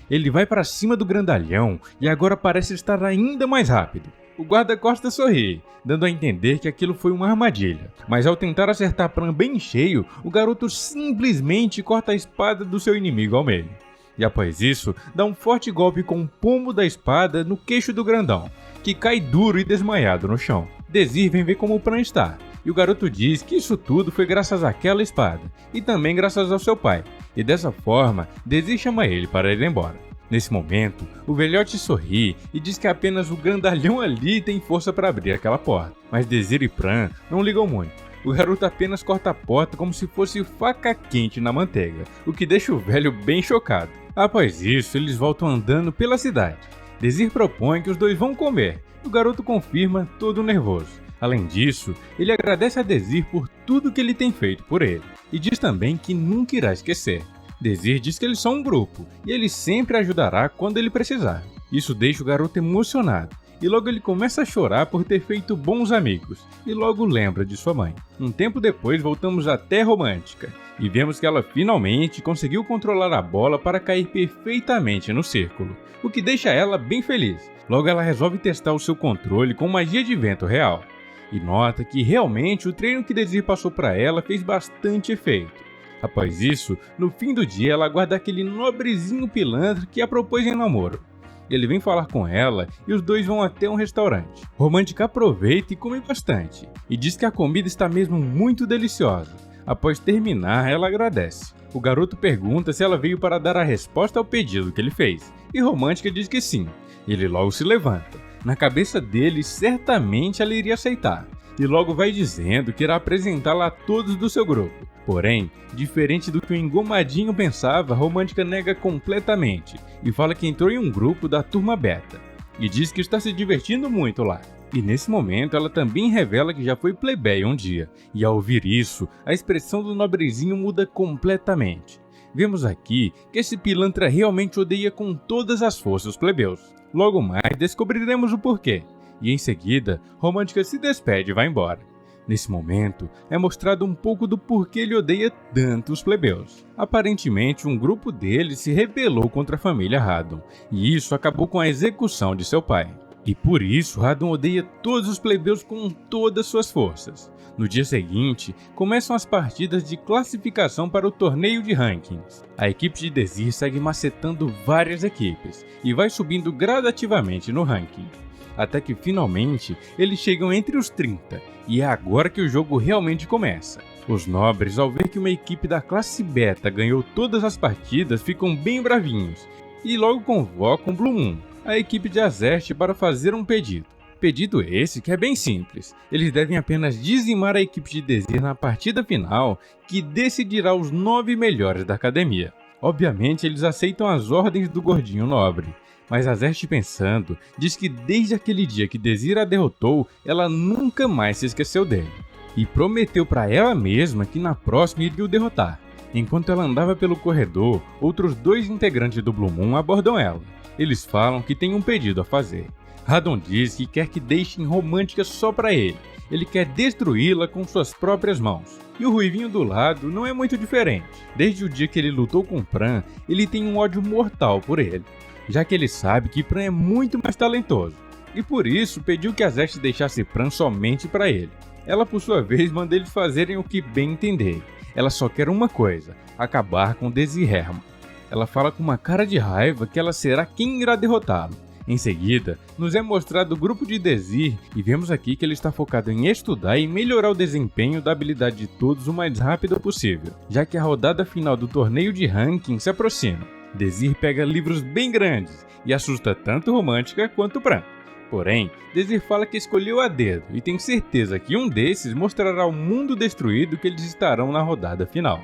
Ele vai para cima do grandalhão e agora parece estar ainda mais rápido. O guarda-costas sorri, dando a entender que aquilo foi uma armadilha, mas ao tentar acertar Pran bem cheio, o garoto simplesmente corta a espada do seu inimigo ao meio. E após isso, dá um forte golpe com o pomo da espada no queixo do grandão, que cai duro e desmaiado no chão. Desir vem ver como o Pran está, e o garoto diz que isso tudo foi graças àquela espada, e também graças ao seu pai, e dessa forma, Desir chama ele para ir embora. Nesse momento, o velhote sorri e diz que apenas o grandalhão ali tem força para abrir aquela porta, mas Desir e Pran não ligam muito. O garoto apenas corta a porta como se fosse faca quente na manteiga, o que deixa o velho bem chocado. Após isso, eles voltam andando pela cidade. Desir propõe que os dois vão comer, e o garoto confirma, todo nervoso. Além disso, ele agradece a Desir por tudo que ele tem feito por ele, e diz também que nunca irá esquecer. Desir diz que eles são um grupo, e ele sempre ajudará quando ele precisar. Isso deixa o garoto emocionado, e logo ele começa a chorar por ter feito bons amigos, e logo lembra de sua mãe. Um tempo depois voltamos até Romântica, e vemos que ela finalmente conseguiu controlar a bola para cair perfeitamente no círculo, o que deixa ela bem feliz. Logo ela resolve testar o seu controle com magia de vento real, e nota que realmente o treino que Desir passou para ela fez bastante efeito. Após isso, no fim do dia ela guarda aquele nobrezinho pilantra que a propôs em namoro. Ele vem falar com ela e os dois vão até um restaurante. Romântica aproveita e come bastante, e diz que a comida está mesmo muito deliciosa. Após terminar, ela agradece. O garoto pergunta se ela veio para dar a resposta ao pedido que ele fez, e Romântica diz que sim. Ele logo se levanta. Na cabeça dele, certamente ela iria aceitar, e logo vai dizendo que irá apresentá-la a todos do seu grupo. Porém, diferente do que o engomadinho pensava, Romântica nega completamente e fala que entrou em um grupo da turma beta e diz que está se divertindo muito lá. E nesse momento ela também revela que já foi plebeia um dia, e ao ouvir isso, a expressão do nobrezinho muda completamente. Vemos aqui que esse pilantra realmente odeia com todas as forças os plebeus. Logo mais descobriremos o porquê, e em seguida, Romântica se despede e vai embora. Nesse momento, é mostrado um pouco do porquê ele odeia tanto os plebeus. Aparentemente, um grupo deles se rebelou contra a família Radon, e isso acabou com a execução de seu pai. E por isso, Radon odeia todos os plebeus com todas suas forças. No dia seguinte, começam as partidas de classificação para o torneio de rankings. A equipe de Desir segue macetando várias equipes, e vai subindo gradativamente no ranking. Até que finalmente eles chegam entre os 30, e é agora que o jogo realmente começa. Os nobres, ao ver que uma equipe da classe beta ganhou todas as partidas, ficam bem bravinhos, e logo convocam Blue Moon, a equipe de Azerte, para fazer um pedido. Pedido esse que é bem simples, eles devem apenas dizimar a equipe de Desir na partida final, que decidirá os 9 melhores da academia. Obviamente eles aceitam as ordens do gordinho nobre, mas Azeste, pensando, diz que desde aquele dia que Dezir a derrotou, ela nunca mais se esqueceu dele, e prometeu para ela mesma que na próxima iria o derrotar. Enquanto ela andava pelo corredor, outros 2 integrantes do Blue Moon abordam ela. Eles falam que tem um pedido a fazer. Radon diz que quer que deixem Romântica só para ele. Ele quer destruí-la com suas próprias mãos. E o Ruivinho do lado não é muito diferente. Desde o dia que ele lutou com Pran, ele tem um ódio mortal por ele, já que ele sabe que Pran é muito mais talentoso. E por isso pediu que Azeste deixasse Pran somente para ele. Ela, por sua vez, manda eles fazerem o que bem entender. Ela só quer uma coisa: acabar com Dezir Herman. Ela fala com uma cara de raiva que ela será quem irá derrotá-lo. Em seguida, nos é mostrado o grupo de Dezir e vemos aqui que ele está focado em estudar e melhorar o desempenho da habilidade de todos o mais rápido possível, já que a rodada final do torneio de ranking se aproxima. Dezir pega livros bem grandes e assusta tanto Romântica quanto Pran. Porém, Dezir fala que escolheu a dedo e tem certeza que um desses mostrará o mundo destruído que eles estarão na rodada final.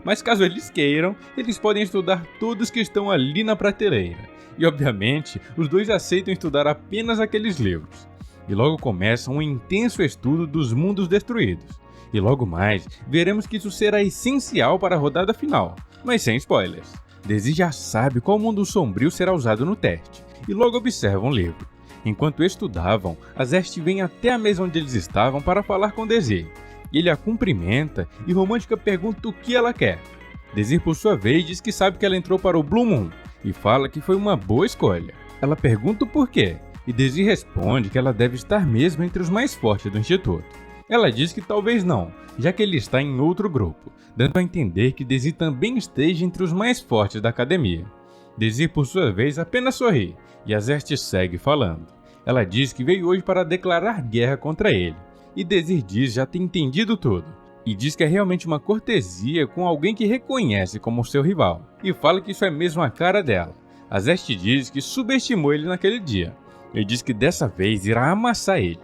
Mas caso eles queiram, eles podem estudar todos que estão ali na prateleira. E obviamente, os 2 aceitam estudar apenas aqueles livros. E logo começa um intenso estudo dos mundos destruídos. E logo mais, veremos que isso será essencial para a rodada final, mas sem spoilers. Dezir já sabe qual mundo sombrio será usado no teste, e logo observa um livro. Enquanto estudavam, Azeste vem até a mesa onde eles estavam para falar com Dezir. Ele a cumprimenta e Romântica pergunta o que ela quer. Dezir, por sua vez, diz que sabe que ela entrou para o Blue Moon e fala que foi uma boa escolha. Ela pergunta o porquê e Dezir responde que ela deve estar mesmo entre os mais fortes do instituto. Ela diz que talvez não, já que ele está em outro grupo, dando a entender que Dezir também esteja entre os mais fortes da academia. Dezir, por sua vez, apenas sorri e Azeste segue falando. Ela diz que veio hoje para declarar guerra contra ele, e Dezir diz já ter entendido tudo, e diz que é realmente uma cortesia com alguém que reconhece como seu rival, e fala que isso é mesmo a cara dela. Azeste diz que subestimou ele naquele dia, e diz que dessa vez irá amassar ele.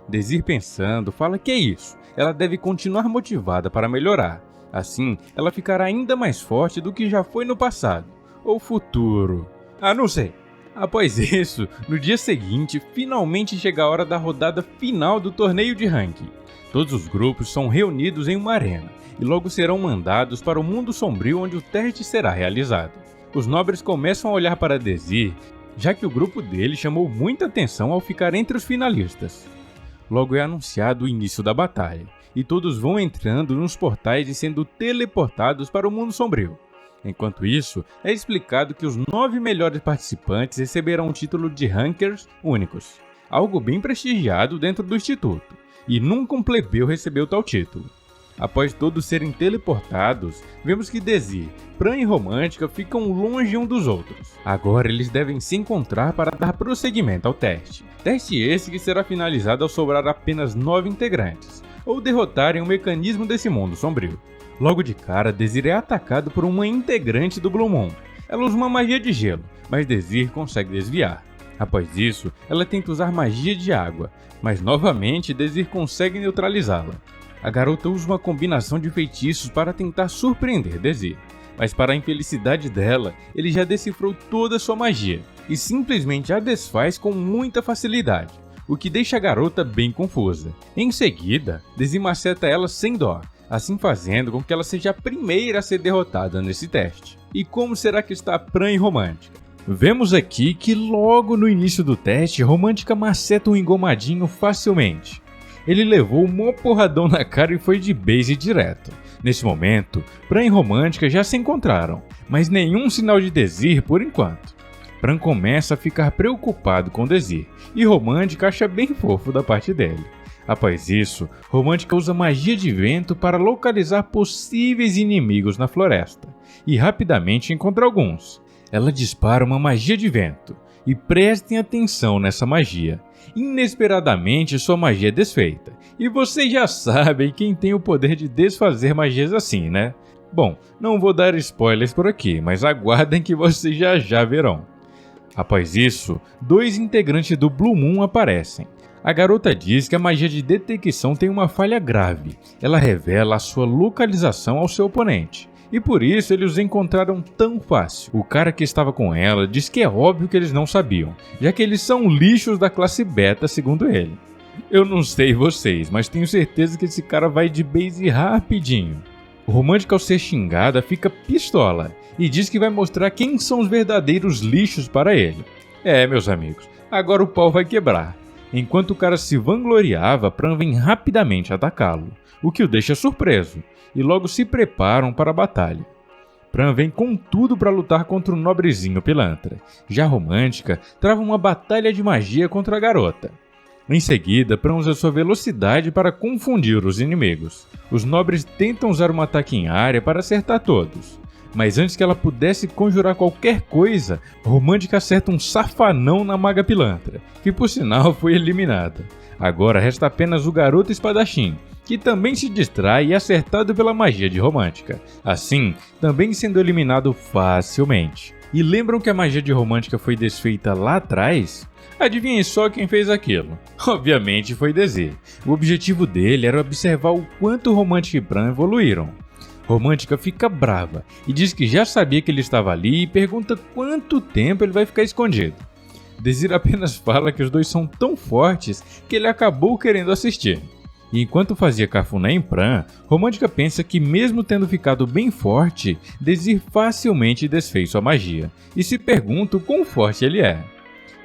Dezir, pensando, fala que é isso, ela deve continuar motivada para melhorar, assim ela ficará ainda mais forte do que já foi no passado, ou futuro, não sei. Após isso, no dia seguinte, finalmente chega a hora da rodada final do torneio de ranking. Todos os grupos são reunidos em uma arena, e logo serão mandados para o mundo sombrio onde o teste será realizado. Os nobres começam a olhar para Dezir, já que o grupo dele chamou muita atenção ao ficar entre os finalistas. Logo é anunciado o início da batalha, e todos vão entrando nos portais e sendo teleportados para o mundo sombrio. Enquanto isso, é explicado que os 9 melhores participantes receberão o título de Rankers únicos, algo bem prestigiado dentro do instituto, e nunca um plebeu recebeu tal título. Após todos serem teleportados, vemos que Dezir, Pran e Romântica ficam longe um dos outros. Agora eles devem se encontrar para dar prosseguimento ao teste. Teste esse que será finalizado ao sobrar apenas 9 integrantes, ou derrotarem o mecanismo desse mundo sombrio. Logo de cara, Dezir é atacado por uma integrante do Blue Moon. Ela usa uma magia de gelo, mas Dezir consegue desviar. Após isso, ela tenta usar magia de água, mas novamente Dezir consegue neutralizá-la. A garota usa uma combinação de feitiços para tentar surpreender Dezir, mas para a infelicidade dela, ele já decifrou toda sua magia e simplesmente a desfaz com muita facilidade, o que deixa a garota bem confusa. Em seguida, Dezir maceta ela sem dó, assim fazendo com que ela seja a primeira a ser derrotada nesse teste. E como será que está Pran e Romântica? Vemos aqui que logo no início do teste, Romântica maceta um engomadinho facilmente. Ele levou um mó porradão na cara e foi de base direto. Nesse momento, Pran e Romântica já se encontraram, mas nenhum sinal de Dezir por enquanto. Pran começa a ficar preocupado com Dezir, e Romântica acha bem fofo da parte dele. Após isso, Romântica usa magia de vento para localizar possíveis inimigos na floresta, e rapidamente encontra alguns. Ela dispara uma magia de vento, e prestem atenção nessa magia. Inesperadamente sua magia é desfeita, e vocês já sabem quem tem o poder de desfazer magias assim, né? Bom, não vou dar spoilers por aqui, mas aguardem que vocês já verão. Após isso, 2 integrantes do Blue Moon aparecem. A garota diz que a magia de detecção tem uma falha grave. Ela revela a sua localização ao seu oponente, e por isso eles os encontraram tão fácil. O cara que estava com ela diz que é óbvio que eles não sabiam, já que eles são lixos da classe beta, segundo ele. Eu não sei vocês, mas tenho certeza que esse cara vai de base rapidinho. O Romântica, ao ser xingada, fica pistola e diz que vai mostrar quem são os verdadeiros lixos para ele. Meus amigos, agora o pau vai quebrar. Enquanto o cara se vangloriava, Pran vem rapidamente atacá-lo, o que o deixa surpreso, e logo se preparam para a batalha. Pran vem com tudo para lutar contra o nobrezinho pilantra. Já Romântica trava uma batalha de magia contra a garota. Em seguida, Pran usa sua velocidade para confundir os inimigos. Os nobres tentam usar um ataque em área para acertar todos, mas antes que ela pudesse conjurar qualquer coisa, Romântica acerta um safanão na maga pilantra, que por sinal foi eliminada. Agora resta apenas o garoto espadachim, que também se distrai e é acertado pela magia de Romântica, assim também sendo eliminado facilmente. E lembram que a magia de Romântica foi desfeita lá atrás? Adivinhem só quem fez aquilo. Obviamente foi Desir. O objetivo dele era observar o quanto Romântica e Pran evoluíram. Romântica fica brava e diz que já sabia que ele estava ali e pergunta quanto tempo ele vai ficar escondido. Desir apenas fala que os dois são tão fortes que ele acabou querendo assistir. E enquanto fazia cafuné em Pran, Romântica pensa que mesmo tendo ficado bem forte, Desir facilmente desfez sua magia e se pergunta o quão forte ele é.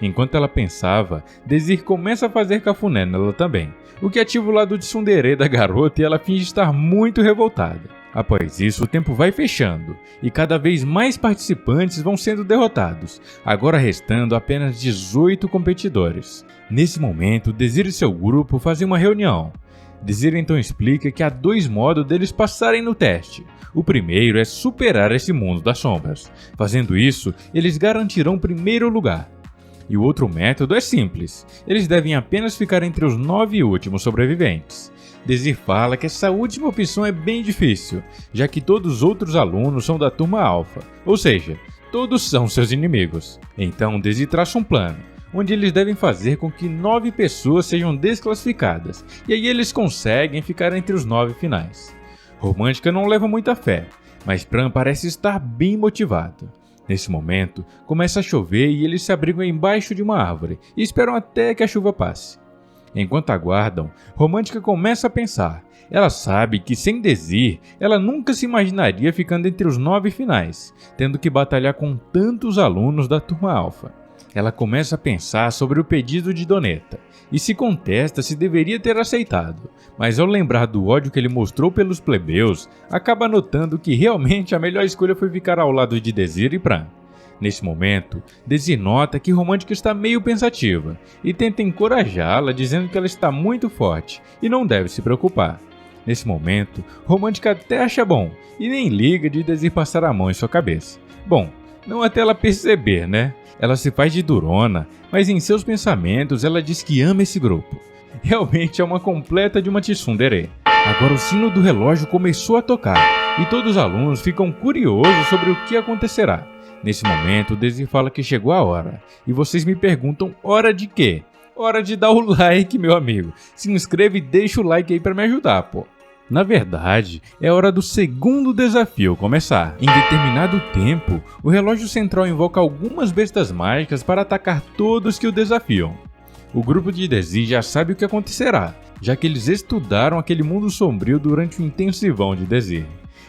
Enquanto ela pensava, Desir começa a fazer cafuné nela também, o que ativa o lado de tsundere da garota e ela finge estar muito revoltada. Após isso, o tempo vai fechando e cada vez mais participantes vão sendo derrotados, agora restando apenas 18 competidores. Nesse momento, Desir e seu grupo fazem uma reunião. Desir então explica que há dois modos deles passarem no teste. O primeiro é superar esse mundo das sombras. Fazendo isso, eles garantirão o primeiro lugar. E o outro método é simples, eles devem apenas ficar entre os 9 últimos sobreviventes. Desir fala que essa última opção é bem difícil, já que todos os outros alunos são da turma alfa, ou seja, todos são seus inimigos. Então Desir traça um plano, onde eles devem fazer com que 9 pessoas sejam desclassificadas, e aí eles conseguem ficar entre os 9 finais. Romântica não leva muita fé, mas Pran parece estar bem motivado. Nesse momento, começa a chover e eles se abrigam embaixo de uma árvore e esperam até que a chuva passe. Enquanto aguardam, Romântica começa a pensar. Ela sabe que sem Desir, ela nunca se imaginaria ficando entre os 9 finais, tendo que batalhar com tantos alunos da turma alfa. Ela começa a pensar sobre o pedido de Doneta e se contesta se deveria ter aceitado, mas ao lembrar do ódio que ele mostrou pelos plebeus, acaba notando que realmente a melhor escolha foi ficar ao lado de Desir e Pran. Nesse momento, Desir nota que Romântica está meio pensativa e tenta encorajá-la dizendo que ela está muito forte e não deve se preocupar. Nesse momento, Romântica até acha bom e nem liga de Desir passar a mão em sua cabeça. Bom, não até ela perceber, né? Ela se faz de durona, mas em seus pensamentos ela diz que ama esse grupo. Realmente é uma completa de uma tsundere. Agora o sino do relógio começou a tocar e todos os alunos ficam curiosos sobre o que acontecerá. Nesse momento, Desir fala que chegou a hora. E vocês me perguntam, hora de quê? Hora de dar o like, meu amigo. Se inscreva e deixa o like aí pra me ajudar, pô. Na verdade, é hora do segundo desafio começar. Em determinado tempo, o relógio central invoca algumas bestas mágicas para atacar todos que o desafiam. O grupo de Desir já sabe o que acontecerá, já que eles estudaram aquele mundo sombrio durante o intensivão de Desir.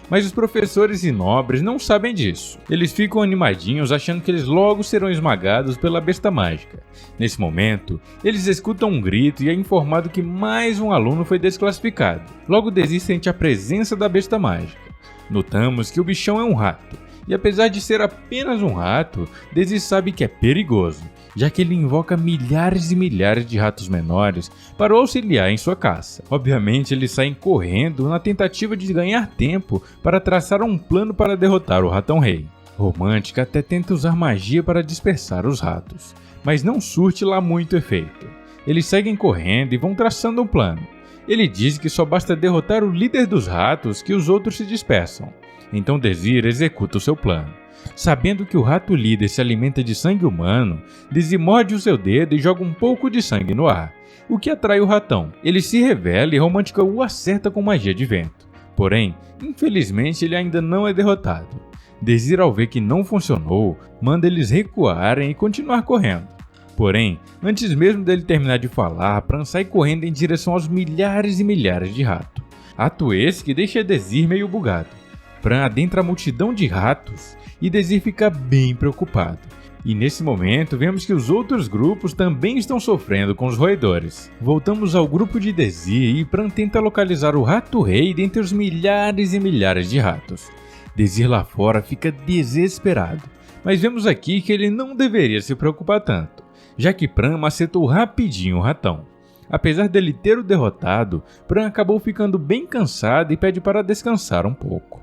Mas os professores e nobres não sabem disso. Eles ficam animadinhos achando que eles logo serão esmagados pela besta mágica. Nesse momento, eles escutam um grito e é informado que mais um aluno foi desclassificado. Logo Desir sente a presença da besta mágica. Notamos que o bichão é um rato. E apesar de ser apenas um rato, Desir sabe que é perigoso, já que ele invoca milhares e milhares de ratos menores para o auxiliar em sua caça. Obviamente, eles saem correndo na tentativa de ganhar tempo para traçar um plano para derrotar o Ratão Rei. Romântica até tenta usar magia para dispersar os ratos, mas não surte lá muito efeito. Eles seguem correndo e vão traçando um plano. Ele diz que só basta derrotar o líder dos ratos que os outros se dispersam. Então Desir executa o seu plano. Sabendo que o rato líder se alimenta de sangue humano, Desir morde o seu dedo e joga um pouco de sangue no ar, o que atrai o ratão. Ele se revela e Romântica o acerta com magia de vento. Porém, infelizmente ele ainda não é derrotado. Desir, ao ver que não funcionou, manda eles recuarem e continuar correndo. Porém, antes mesmo dele terminar de falar, Pran sai correndo em direção aos milhares e milhares de ratos. Ato esse que deixa Desir meio bugado. Pran adentra a multidão de ratos e Desir fica bem preocupado. E nesse momento vemos que os outros grupos também estão sofrendo com os roedores. Voltamos ao grupo de Desir e Pran tenta localizar o Rato Rei dentre os milhares e milhares de ratos. Desir lá fora fica desesperado, mas vemos aqui que ele não deveria se preocupar tanto, já que Pran macetou rapidinho o ratão. Apesar dele ter o derrotado, Pran acabou ficando bem cansado e pede para descansar um pouco.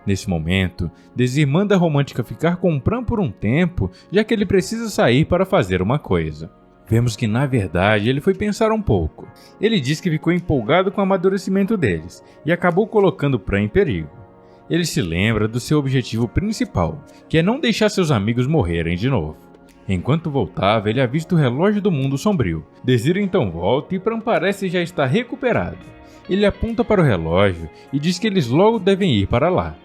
Nesse momento, Desir manda a Romântica ficar com Pran por um tempo, já que ele precisa sair para fazer uma coisa. Vemos que na verdade ele foi pensar um pouco. Ele diz que ficou empolgado com o amadurecimento deles e acabou colocando Pran em perigo. Ele se lembra do seu objetivo principal, que é não deixar seus amigos morrerem de novo. Enquanto voltava, ele avista o relógio do mundo sombrio. Desir então volta e Pran parece já estar recuperado. Ele aponta para o relógio e diz que eles logo devem ir para lá.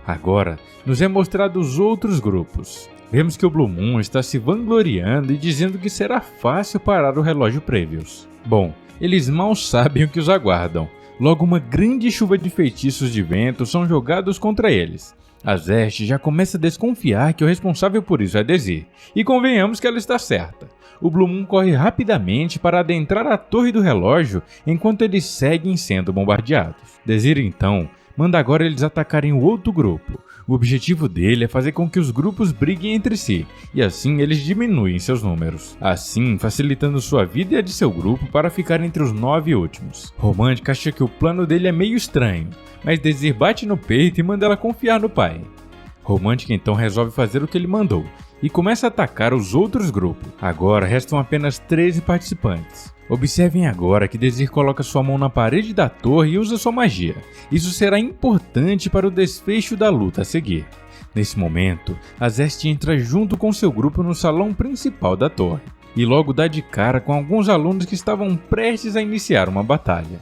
Agora, nos é mostrado os outros grupos. Vemos que o Blue Moon está se vangloriando e dizendo que será fácil parar o relógio Previous. Bom, eles mal sabem o que os aguardam. Logo, uma grande chuva de feitiços de vento são jogados contra eles. A Zest já começa a desconfiar que o responsável por isso é Desir, e convenhamos que ela está certa. O Blue Moon corre rapidamente para adentrar a torre do relógio enquanto eles seguem sendo bombardeados. Desir então manda agora eles atacarem o outro grupo. O objetivo dele é fazer com que os grupos briguem entre si, e assim eles diminuem seus números, assim facilitando sua vida e a de seu grupo para ficar entre os 9 últimos. Romântica acha que o plano dele é meio estranho, mas Desir bate no peito e manda ela confiar no pai. Romântica então resolve fazer o que ele mandou, e começa a atacar os outros grupos. Agora restam apenas 13 participantes. Observem agora que Desir coloca sua mão na parede da torre e usa sua magia. Isso será importante para o desfecho da luta a seguir. Nesse momento, a Zest entra junto com seu grupo no salão principal da torre, e logo dá de cara com alguns alunos que estavam prestes a iniciar uma batalha.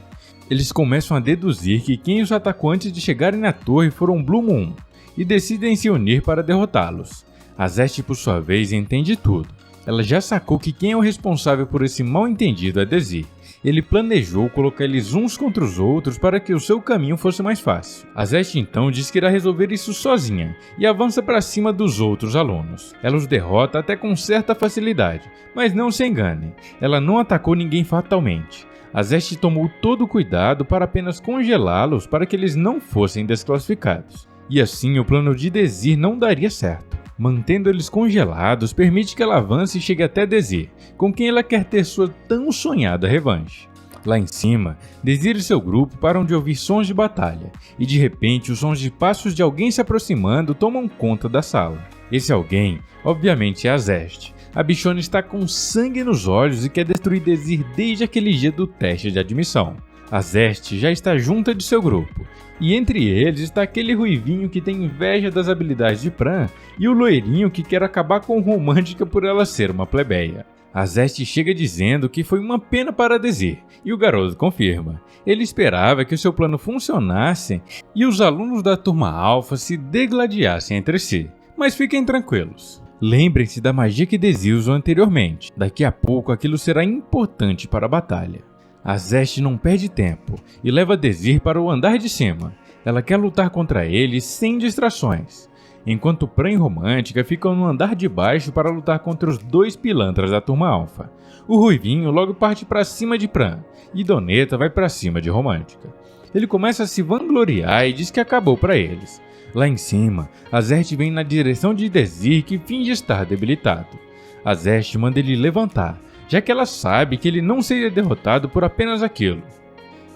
Eles começam a deduzir que quem os atacou antes de chegarem na torre foram Blue Moon, e decidem se unir para derrotá-los. A Zest, por sua vez, entende tudo. Ela já sacou que quem é o responsável por esse mal-entendido é Desir. Ele planejou colocar eles uns contra os outros para que o seu caminho fosse mais fácil. A Zest então diz que irá resolver isso sozinha e avança para cima dos outros alunos. Ela os derrota até com certa facilidade, mas não se engane, ela não atacou ninguém fatalmente. A Zest tomou todo o cuidado para apenas congelá-los para que eles não fossem desclassificados. E assim o plano de Desir não daria certo. Mantendo eles congelados, permite que ela avance e chegue até Desir, com quem ela quer ter sua tão sonhada revanche. Lá em cima, Desir e seu grupo param de ouvir sons de batalha, e de repente os sons de passos de alguém se aproximando tomam conta da sala. Esse alguém, obviamente, é a Zest. A bichona está com sangue nos olhos e quer destruir Desir desde aquele dia do teste de admissão. A Zest já está junta de seu grupo, e entre eles está aquele ruivinho que tem inveja das habilidades de Pran e o loirinho que quer acabar com Romântica por ela ser uma plebeia. A Zest chega dizendo que foi uma pena para Desir, e o garoto confirma. Ele esperava que o seu plano funcionasse e os alunos da turma alfa se degladiassem entre si, mas fiquem tranquilos. Lembrem-se da magia que Desir usou anteriormente, daqui a pouco aquilo será importante para a batalha. A Zest não perde tempo e leva Desir para o andar de cima. Ela quer lutar contra ele sem distrações, enquanto Pran e Romântica ficam no andar de baixo para lutar contra os 2 pilantras da turma alfa. O Ruivinho logo parte para cima de Pran e Doneta vai para cima de Romântica. Ele começa a se vangloriar e diz que acabou para eles. Lá em cima, a Zest vem na direção de Desir, que finge estar debilitado. A Zest manda ele levantar, já que ela sabe que ele não seria derrotado por apenas aquilo.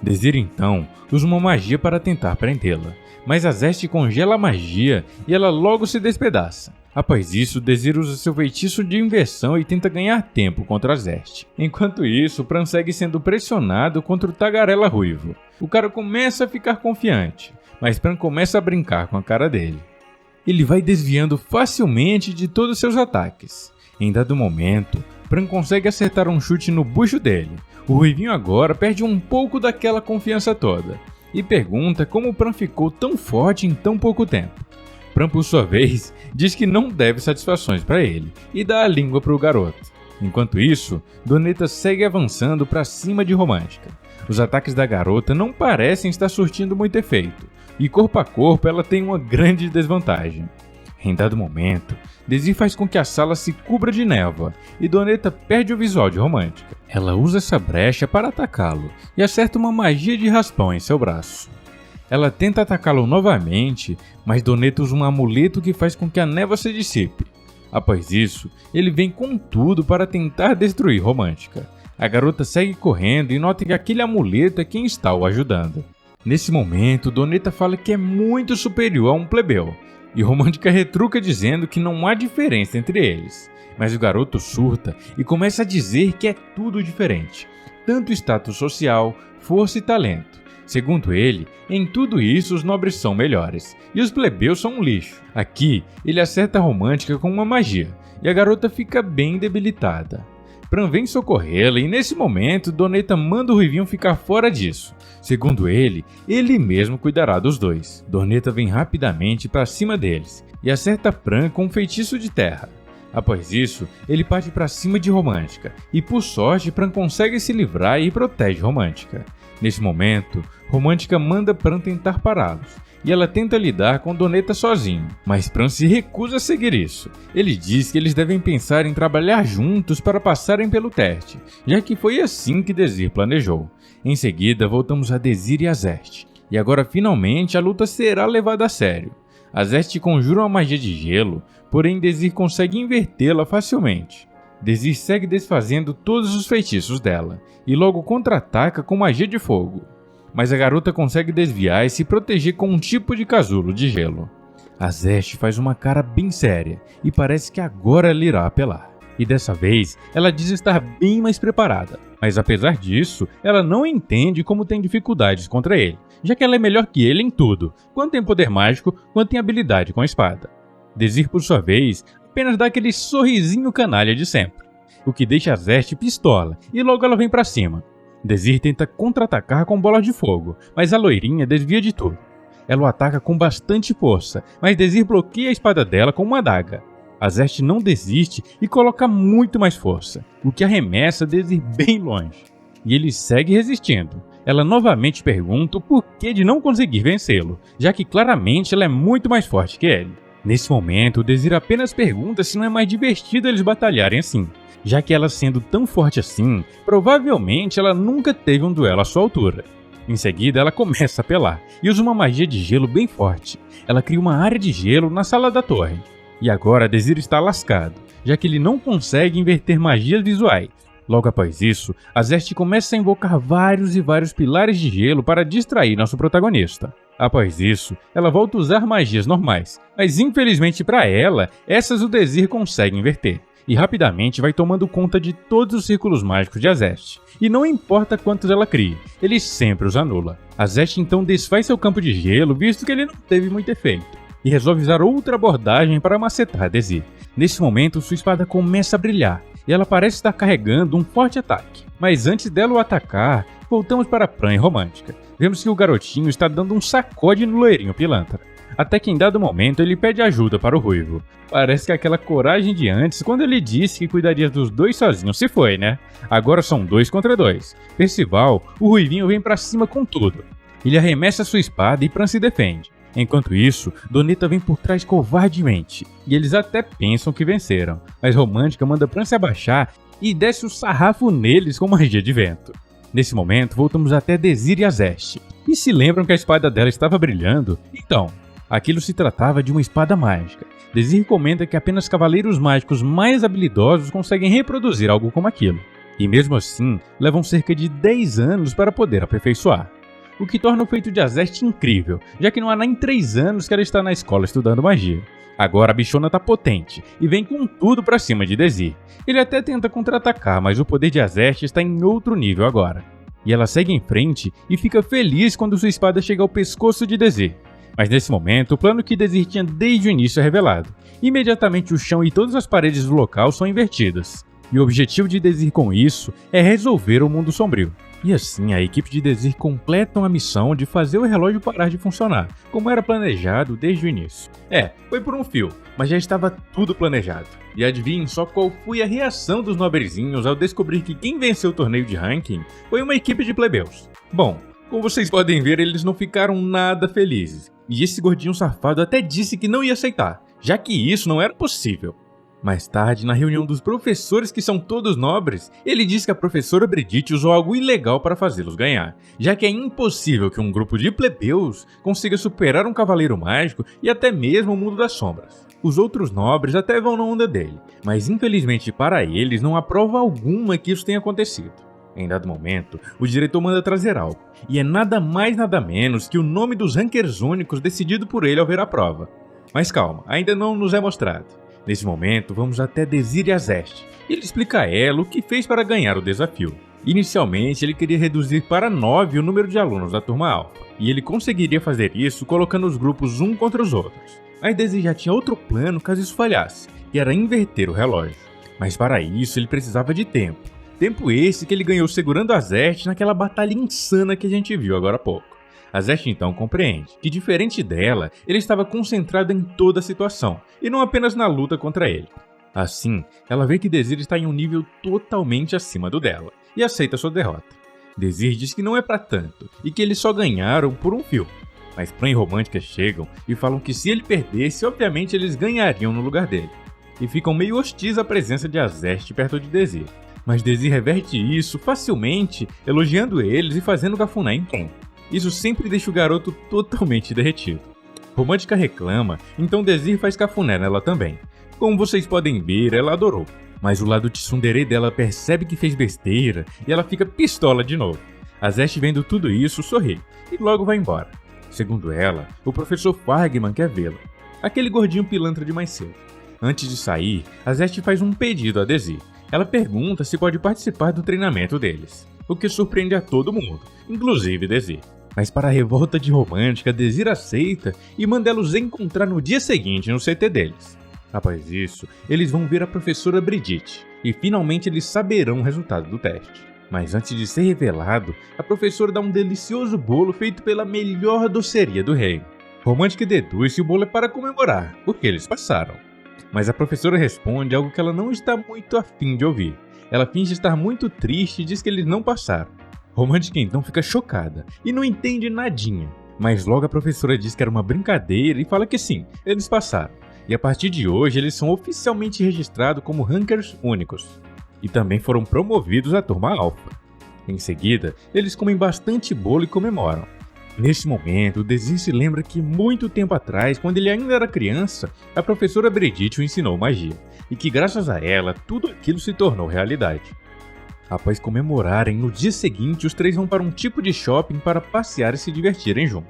Desir então usa uma magia para tentar prendê-la, mas a Zest congela a magia e ela logo se despedaça. Após isso, Desir usa seu feitiço de inversão e tenta ganhar tempo contra a Zest. Enquanto isso, Pran segue sendo pressionado contra o Tagarela Ruivo. O cara começa a ficar confiante, mas Pran começa a brincar com a cara dele. Ele vai desviando facilmente de todos seus ataques. Em dado momento, Pran consegue acertar um chute no bucho dele. O Ruivinho agora perde um pouco daquela confiança toda. e pergunta como Pran ficou tão forte em tão pouco tempo. Pran, por sua vez, diz que não deve satisfações para ele e dá a língua para o garoto. Enquanto isso, Donetta segue avançando para cima de Romântica. Os ataques da garota não parecem estar surtindo muito efeito, e corpo a corpo ela tem uma grande desvantagem. Em dado momento, Désir faz com que a sala se cubra de névoa e Donetta perde o visual de Romântica. Ela usa essa brecha para atacá-lo e acerta uma magia de raspão em seu braço. Ela tenta atacá-lo novamente, mas Donetta usa um amuleto que faz com que a névoa se dissipe. Após isso, ele vem com tudo para tentar destruir Romântica. A garota segue correndo e nota que aquele amuleto é quem está o ajudando. Nesse momento, Donetta fala que é muito superior a um plebeu, e Romântica retruca dizendo que não há diferença entre eles. Mas o garoto surta e começa a dizer que é tudo diferente, tanto status social, força e talento. Segundo ele, em tudo isso os nobres são melhores, e os plebeus são um lixo. Aqui, ele acerta a Romântica com uma magia, e a garota fica bem debilitada. Pran vem socorrê-la e nesse momento Donetta manda o Ruivinho ficar fora disso. Segundo ele mesmo cuidará dos dois. Donetta vem rapidamente para cima deles e acerta Pran com um feitiço de terra. Após isso, ele parte para cima de Romântica e por sorte Pran consegue se livrar e protege Romântica. Nesse momento, Romântica manda Pran tentar pará-los, e ela tenta lidar com Donetta sozinho, mas Pran se recusa a seguir isso. Ele diz que eles devem pensar em trabalhar juntos para passarem pelo teste, já que foi assim que Désir planejou. Em seguida, voltamos a Désir e Azeste, e agora finalmente a luta será levada a sério. Azeste conjura uma magia de gelo, porém Désir consegue invertê-la facilmente. Désir segue desfazendo todos os feitiços dela, e logo contra-ataca com magia de fogo. Mas a garota consegue desviar e se proteger com um tipo de casulo de gelo. Azeste faz uma cara bem séria, e parece que agora ela irá apelar. E dessa vez, ela diz estar bem mais preparada. Mas apesar disso, ela não entende como tem dificuldades contra ele, já que ela é melhor que ele em tudo, quanto em poder mágico, quanto em habilidade com a espada. Désir, por sua vez, apenas dá aquele sorrisinho canalha de sempre, o que deixa Azeste pistola, e logo ela vem pra cima. Désir tenta contra-atacar com bolas de fogo, mas a loirinha desvia de tudo. Ela o ataca com bastante força, mas Désir bloqueia a espada dela com uma adaga. Azeste não desiste e coloca muito mais força, o que arremessa Désir bem longe. E ele segue resistindo. Ela novamente pergunta o porquê de não conseguir vencê-lo, já que claramente ela é muito mais forte que ele. Nesse momento, Désir apenas pergunta se não é mais divertido eles batalharem assim, já que ela sendo tão forte assim, provavelmente ela nunca teve um duelo à sua altura. Em seguida, ela começa a apelar e usa uma magia de gelo bem forte. Ela cria uma área de gelo na sala da torre. E agora Désir está lascado, já que ele não consegue inverter magias visuais. Logo após isso, Azeste começa a invocar vários e vários pilares de gelo para distrair nosso protagonista. Após isso, ela volta a usar magias normais, mas infelizmente para ela, essas o Désir consegue inverter. E rapidamente vai tomando conta de todos os círculos mágicos de Azeste. E não importa quantos ela cria, ele sempre os anula. Azeste então desfaz seu campo de gelo, visto que ele não teve muito efeito, e resolve usar outra abordagem para macetar Désir. Nesse momento, sua espada começa a brilhar, e ela parece estar carregando um forte ataque. Mas antes dela o atacar, voltamos para Pran e Romântica. Vemos que o garotinho está dando um sacode no loirinho pilantra. Até que em dado momento ele pede ajuda para o Ruivo. Parece que aquela coragem de antes, quando ele disse que cuidaria dos dois sozinho, se foi, né? Agora são 2 contra 2. Percival, o Ruivinho vem pra cima com tudo. Ele arremessa sua espada e Pran se defende. Enquanto isso, Donetta vem por trás covardemente, e eles até pensam que venceram, mas Romântica manda Pran se abaixar e desce o sarrafo neles com magia de vento. Nesse momento, voltamos até Désir e Azeste. E se lembram que a espada dela estava brilhando? Então, aquilo se tratava de uma espada mágica. Désir comenta que apenas cavaleiros mágicos mais habilidosos conseguem reproduzir algo como aquilo. E mesmo assim, levam cerca de 10 anos para poder aperfeiçoar. O que torna o feito de Azeste incrível, já que não há nem 3 anos que ela está na escola estudando magia. Agora a bichona tá potente e vem com tudo pra cima de Désir. Ele até tenta contra-atacar, mas o poder de Azeste está em outro nível agora. E ela segue em frente e fica feliz quando sua espada chega ao pescoço de Désir. Mas nesse momento, o plano que Désir tinha desde o início é revelado. Imediatamente o chão e todas as paredes do local são invertidas. E o objetivo de Désir com isso é resolver o mundo sombrio. E assim, a equipe de Desir completam a missão de fazer o relógio parar de funcionar, como era planejado desde o início. Foi por um fio, mas já estava tudo planejado. E adivinhem só qual foi a reação dos nobrezinhos ao descobrir que quem venceu o torneio de ranking foi uma equipe de plebeus. Bom, como vocês podem ver, eles não ficaram nada felizes. E esse gordinho safado até disse que não ia aceitar, já que isso não era possível. Mais tarde, na reunião dos professores, que são todos nobres, ele disse que a professora Brigitte usou algo ilegal para fazê-los ganhar, já que é impossível que um grupo de plebeus consiga superar um cavaleiro mágico e até mesmo o mundo das sombras. Os outros nobres até vão na onda dele, mas infelizmente para eles não há prova alguma que isso tenha acontecido. Em dado momento, o diretor manda trazer algo, e é nada mais nada menos que o nome dos rankers únicos decidido por ele ao ver a prova. Mas calma, ainda não nos é mostrado. Nesse momento, vamos até Desir e Azeste, e ele explica a ela o que fez para ganhar o desafio. Inicialmente, ele queria reduzir para 9 o número de alunos da turma Alpha, e ele conseguiria fazer isso colocando os grupos um contra os outros. Mas Desir já tinha outro plano caso isso falhasse, que era inverter o relógio. Mas para isso, ele precisava de tempo. Tempo esse que ele ganhou segurando Azeste naquela batalha insana que a gente viu agora há pouco. Azeste então compreende que, diferente dela, ele estava concentrado em toda a situação, e não apenas na luta contra ele. Assim, ela vê que Desir está em um nível totalmente acima do dela, e aceita sua derrota. Desir diz que não é pra tanto, e que eles só ganharam por um fio. Mas Pran e Romântica chegam e falam que se ele perdesse, obviamente eles ganhariam no lugar dele. E ficam meio hostis à presença de Azeste perto de Desir. Mas Desir reverte isso facilmente, elogiando eles e fazendo cafuné em tom. Isso sempre deixa o garoto totalmente derretido. Romântica reclama, então Desir faz cafuné nela também. Como vocês podem ver, ela adorou. Mas o lado tsundere dela percebe que fez besteira e ela fica pistola de novo. Azeste, vendo tudo isso, sorri e logo vai embora. Segundo ela, o professor Fargman quer vê-la, aquele gordinho pilantra de mais cedo. Antes de sair, Azeste faz um pedido a Desir. Ela pergunta se pode participar do treinamento deles, o que surpreende a todo mundo, inclusive Desir. Mas para a revolta de Romântica, Desir aceita e manda ela os encontrar no dia seguinte no CT deles. Após isso, eles vão ver a professora Brigitte, e finalmente eles saberão o resultado do teste. Mas antes de ser revelado, a professora dá um delicioso bolo feito pela melhor doceria do reino. Romântica deduz que o bolo é para comemorar, porque eles passaram. Mas a professora responde algo que ela não está muito afim de ouvir. Ela finge estar muito triste e diz que eles não passaram. Romântica então fica chocada e não entende nadinha. Mas logo a professora diz que era uma brincadeira e fala que sim, eles passaram. E a partir de hoje eles são oficialmente registrados como rankers únicos. E também foram promovidos à turma Alpha. Em seguida, eles comem bastante bolo e comemoram. Neste momento, Desir se lembra que muito tempo atrás, quando ele ainda era criança, a professora Brigitte o ensinou magia, e que graças a ela, tudo aquilo se tornou realidade. Após comemorarem, no dia seguinte, os três vão para um tipo de shopping para passear e se divertirem juntos.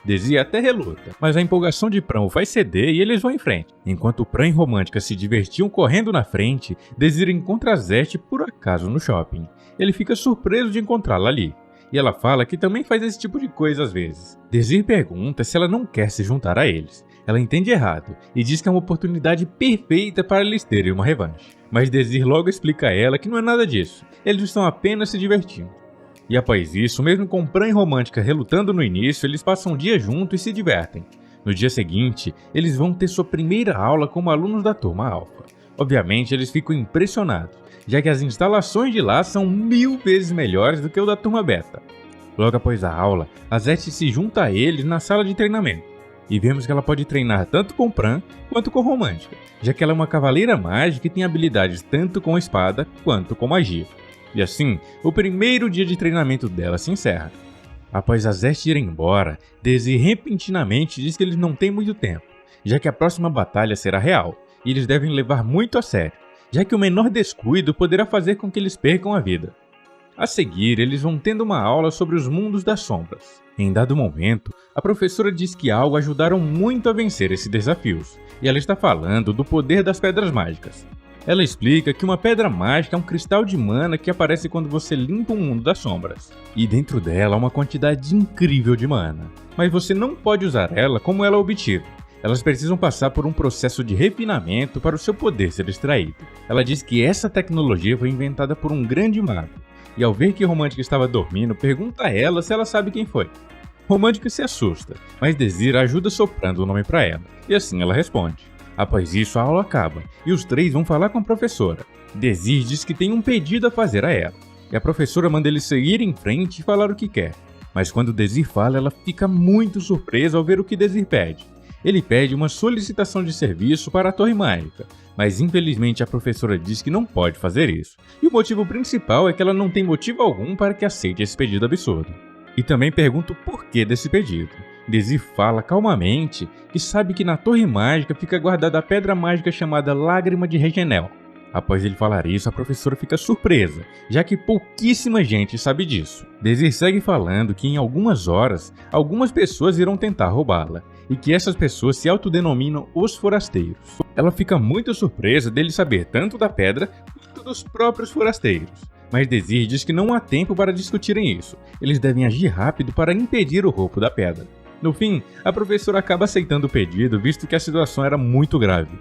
Desir até reluta, mas a empolgação de Pran o faz ceder e eles vão em frente. Enquanto Pran e Romântica se divertiam correndo na frente, Desir encontra Azeste por acaso no shopping. Ele fica surpreso de encontrá-la ali. E ela fala que também faz esse tipo de coisa às vezes. Desir pergunta se ela não quer se juntar a eles. Ela entende errado e diz que é uma oportunidade perfeita para eles terem uma revanche. Mas Desir logo explica a ela que não é nada disso. Eles estão apenas se divertindo. E após isso, mesmo com Pran e Romântica relutando no início, eles passam um dia juntos e se divertem. No dia seguinte, eles vão ter sua primeira aula como alunos da turma Alpha. Obviamente, eles ficam impressionados, já que as instalações de lá são 1000 vezes melhores do que o da turma Beta. Logo após a aula, Azeste se junta a eles na sala de treinamento. E vemos que ela pode treinar tanto com Pran quanto com Romântica, já que ela é uma cavaleira mágica e tem habilidades tanto com espada quanto com magia. E assim, o primeiro dia de treinamento dela se encerra. Após Azeste ir embora, Desir repentinamente diz que eles não têm muito tempo, já que a próxima batalha será real, e eles devem levar muito a sério, já que o menor descuido poderá fazer com que eles percam a vida. A seguir, eles vão tendo uma aula sobre os mundos das sombras. Em dado momento, a professora diz que algo ajudaram muito a vencer esses desafios, e ela está falando do poder das pedras mágicas. Ela explica que uma pedra mágica é um cristal de mana que aparece quando você limpa o mundo das sombras, e dentro dela há uma quantidade incrível de mana, mas você não pode usar ela como ela é obtida. Elas precisam passar por um processo de refinamento para o seu poder ser extraído. Ela diz que essa tecnologia foi inventada por um grande mago, e ao ver que Romântica estava dormindo, pergunta a ela se ela sabe quem foi. Romântica se assusta, mas Desir ajuda soprando o nome para ela, e assim ela responde. Após isso, a aula acaba, e os três vão falar com a professora. Desir diz que tem um pedido a fazer a ela, e a professora manda ele seguir em frente e falar o que quer. Mas quando Desir fala, ela fica muito surpresa ao ver o que Desir pede. Ele pede uma solicitação de serviço para a Torre Mágica, mas infelizmente a professora diz que não pode fazer isso, e o motivo principal é que ela não tem motivo algum para que aceite esse pedido absurdo. E também pergunta o porquê desse pedido. Desir fala calmamente que sabe que na Torre Mágica fica guardada a pedra mágica chamada Lágrima de Regenel. Após ele falar isso, a professora fica surpresa, já que pouquíssima gente sabe disso. Desir segue falando que em algumas horas, algumas pessoas irão tentar roubá-la, e que essas pessoas se autodenominam os forasteiros. Ela fica muito surpresa dele saber tanto da pedra quanto dos próprios forasteiros. Mas Desir diz que não há tempo para discutirem isso, eles devem agir rápido para impedir o roubo da pedra. No fim, a professora acaba aceitando o pedido, visto que a situação era muito grave.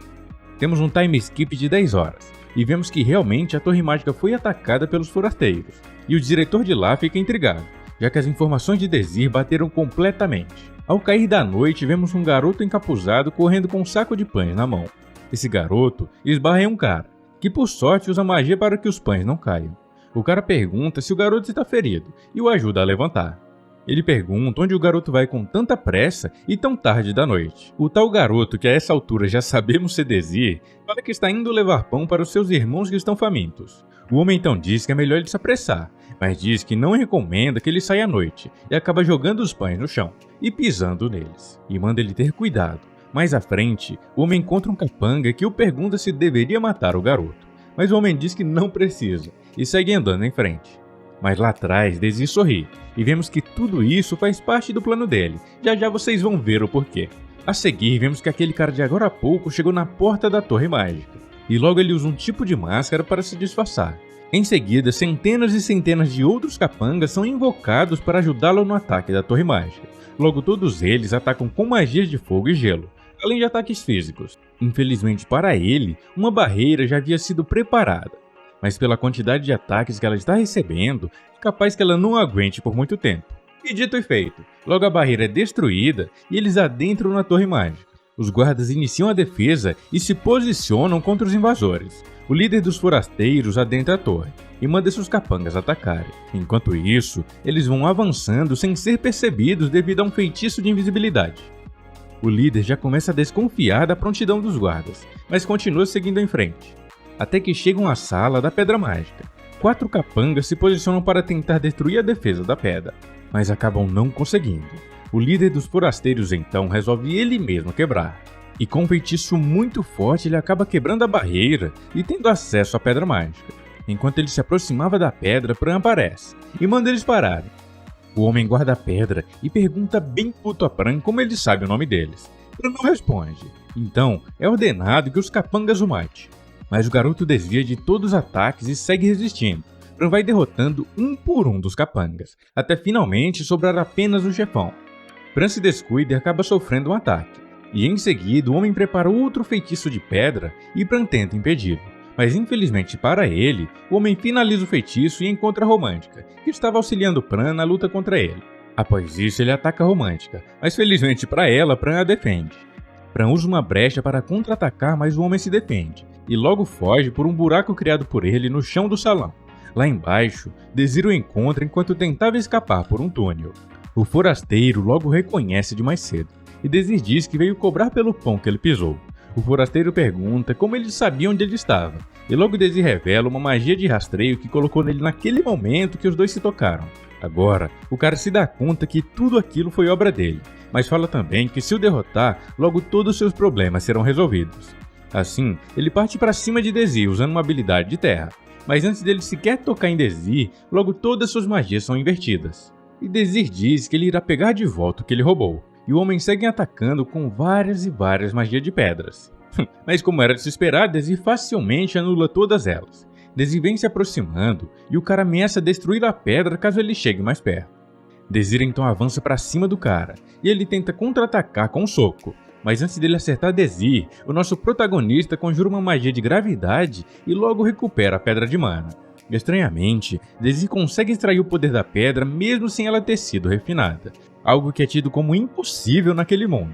Temos um time skip de 10 horas, e vemos que realmente a Torre Mágica foi atacada pelos forasteiros, e o diretor de lá fica intrigado, já que as informações de Desir bateram completamente. Ao cair da noite, vemos um garoto encapuzado correndo com um saco de pães na mão. Esse garoto esbarra em um cara, que por sorte usa magia para que os pães não caiam. O cara pergunta se o garoto está ferido e o ajuda a levantar. Ele pergunta onde o garoto vai com tanta pressa e tão tarde da noite. O tal garoto, que a essa altura já sabemos ser Desir, fala que está indo levar pão para os seus irmãos que estão famintos. O homem então diz que é melhor ele se apressar, mas diz que não recomenda que ele saia à noite e acaba jogando os pães no chão e pisando neles, e manda ele ter cuidado. Mais à frente, o homem encontra um capanga que o pergunta se deveria matar o garoto, mas o homem diz que não precisa e segue andando em frente. Mas lá atrás, Desir sorri, e vemos que tudo isso faz parte do plano dele. Já já vocês vão ver o porquê. A seguir, vemos que aquele cara de agora a pouco chegou na porta da Torre Mágica, e logo ele usa um tipo de máscara para se disfarçar. Em seguida, centenas e centenas de outros capangas são invocados para ajudá-lo no ataque da Torre Mágica. Logo todos eles atacam com magias de fogo e gelo, além de ataques físicos. Infelizmente para ele, uma barreira já havia sido preparada, mas pela quantidade de ataques que ela está recebendo, é capaz que ela não aguente por muito tempo. E dito e feito, logo a barreira é destruída e eles adentram na Torre Mágica. Os guardas iniciam a defesa e se posicionam contra os invasores. O líder dos forasteiros adentra a torre e manda seus capangas atacarem. Enquanto isso, eles vão avançando sem ser percebidos devido a um feitiço de invisibilidade. O líder já começa a desconfiar da prontidão dos guardas, mas continua seguindo em frente, até que chegam à sala da Pedra Mágica. 4 capangas se posicionam para tentar destruir a defesa da pedra, mas acabam não conseguindo. O líder dos forasteiros então resolve ele mesmo quebrar, e com um feitiço muito forte ele acaba quebrando a barreira e tendo acesso à Pedra Mágica. Enquanto ele se aproximava da pedra, Pran aparece e manda eles pararem. O homem guarda a pedra e pergunta bem puto a Pran como ele sabe o nome deles. Pran não responde, então é ordenado que os capangas o mate. Mas o garoto desvia de todos os ataques e segue resistindo. Pran vai derrotando um por um dos capangas, até finalmente sobrar apenas o chefão. Pran se descuida e acaba sofrendo um ataque. E em seguida o homem prepara outro feitiço de pedra e Pran tenta impedi-lo. Mas infelizmente para ele, o homem finaliza o feitiço e encontra a Romântica, que estava auxiliando Pran na luta contra ele. Após isso ele ataca a Romântica, mas felizmente para ela, Pran a defende. Pran usa uma brecha para contra-atacar, mas o homem se defende, e logo foge por um buraco criado por ele no chão do salão. Lá embaixo, Desir o encontra enquanto tentava escapar por um túnel. O forasteiro logo reconhece de mais cedo, e Desir diz que veio cobrar pelo pão que ele pisou. O forasteiro pergunta como ele sabia onde ele estava, e logo Desir revela uma magia de rastreio que colocou nele naquele momento que os dois se tocaram. Agora, o cara se dá conta que tudo aquilo foi obra dele, mas fala também que se o derrotar, logo todos os seus problemas serão resolvidos. Assim, ele parte para cima de Desir usando uma habilidade de terra, mas antes dele sequer tocar em Desir, logo todas suas magias são invertidas. E Desir diz que ele irá pegar de volta o que ele roubou, e o homem segue atacando com várias e várias magias de pedras. Mas como era de se esperar, Desir facilmente anula todas elas. Desir vem se aproximando e o cara ameaça destruir a pedra caso ele chegue mais perto. Desir então avança para cima do cara e ele tenta contra-atacar com um soco. Mas antes dele acertar Desir, o nosso protagonista conjura uma magia de gravidade e logo recupera a pedra de mana. Estranhamente, Desir consegue extrair o poder da pedra mesmo sem ela ter sido refinada, algo que é tido como impossível naquele mundo.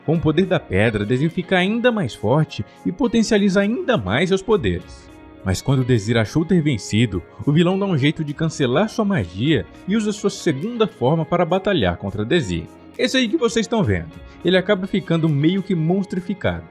Com o poder da pedra, Desir fica ainda mais forte e potencializa ainda mais seus poderes. Mas quando Desir achou ter vencido, o vilão dá um jeito de cancelar sua magia e usa sua segunda forma para batalhar contra Desir. Esse aí que vocês estão vendo, ele acaba ficando meio que monstrificado.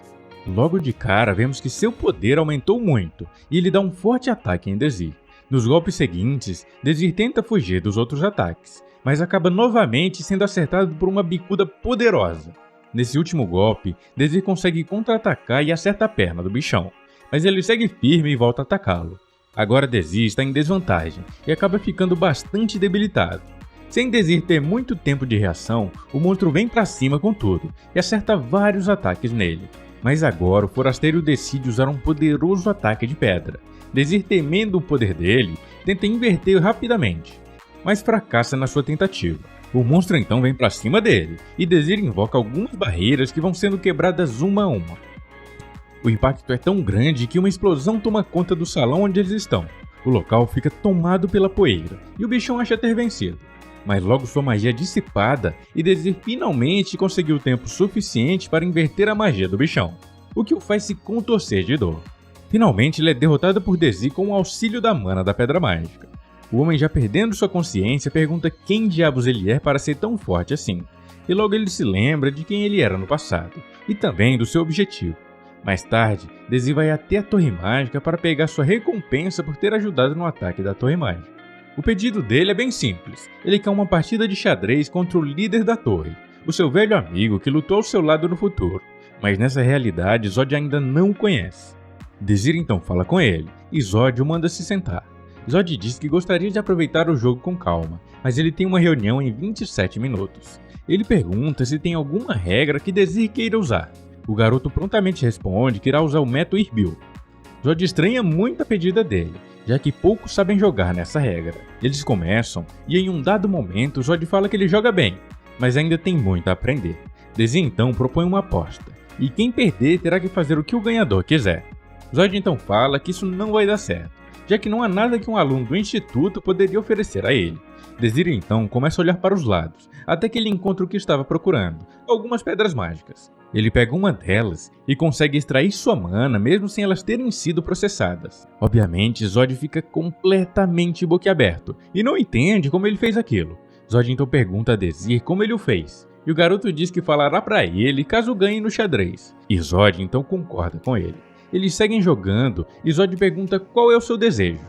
Logo de cara vemos que seu poder aumentou muito e ele dá um forte ataque em Desir. Nos golpes seguintes, Desir tenta fugir dos outros ataques, mas acaba novamente sendo acertado por uma bicuda poderosa. Nesse último golpe, Desir consegue contra-atacar e acerta a perna do bichão, mas ele segue firme e volta a atacá-lo. Agora Desir está em desvantagem e acaba ficando bastante debilitado. Sem Desir ter muito tempo de reação, o monstro vem pra cima com tudo e acerta vários ataques nele. Mas agora o forasteiro decide usar um poderoso ataque de pedra. Desir, temendo o poder dele, tenta inverter rapidamente, mas fracassa na sua tentativa. O monstro então vem pra cima dele, e Desir invoca algumas barreiras que vão sendo quebradas uma a uma. O impacto é tão grande que uma explosão toma conta do salão onde eles estão. O local fica tomado pela poeira, e o bichão acha ter vencido. Mas logo sua magia é dissipada, e Desir finalmente conseguiu tempo suficiente para inverter a magia do bichão, o que o faz se contorcer de dor. Finalmente ele é derrotado por Desir com o auxílio da mana da pedra mágica. O homem, já perdendo sua consciência, pergunta quem diabos ele é para ser tão forte assim, e logo ele se lembra de quem ele era no passado, e também do seu objetivo. Mais tarde, Desir vai até a Torre Mágica para pegar sua recompensa por ter ajudado no ataque da Torre Mágica. O pedido dele é bem simples, ele quer uma partida de xadrez contra o líder da torre, o seu velho amigo que lutou ao seu lado no futuro, mas nessa realidade Zod ainda não o conhece. Desir então fala com ele, e Zod o manda se sentar. Zod diz que gostaria de aproveitar o jogo com calma, mas ele tem uma reunião em 27 minutos. Ele pergunta se tem alguma regra que Desir queira usar. O garoto prontamente responde que irá usar o método Irbil. Zod estranha muito a pedida dele, já que poucos sabem jogar nessa regra. Eles começam, e em um dado momento Zod fala que ele joga bem, mas ainda tem muito a aprender. Desir então propõe uma aposta, e quem perder terá que fazer o que o ganhador quiser. Zod então fala que isso não vai dar certo, já que não há nada que um aluno do instituto poderia oferecer a ele. Desir então começa a olhar para os lados, até que ele encontra o que estava procurando, algumas pedras mágicas. Ele pega uma delas e consegue extrair sua mana mesmo sem elas terem sido processadas. Obviamente, Zod fica completamente boquiaberto e não entende como ele fez aquilo. Zod então pergunta a Desir como ele o fez, e o garoto diz que falará para ele caso ganhe no xadrez, e Zod então concorda com ele. Eles seguem jogando e Zod pergunta qual é o seu desejo.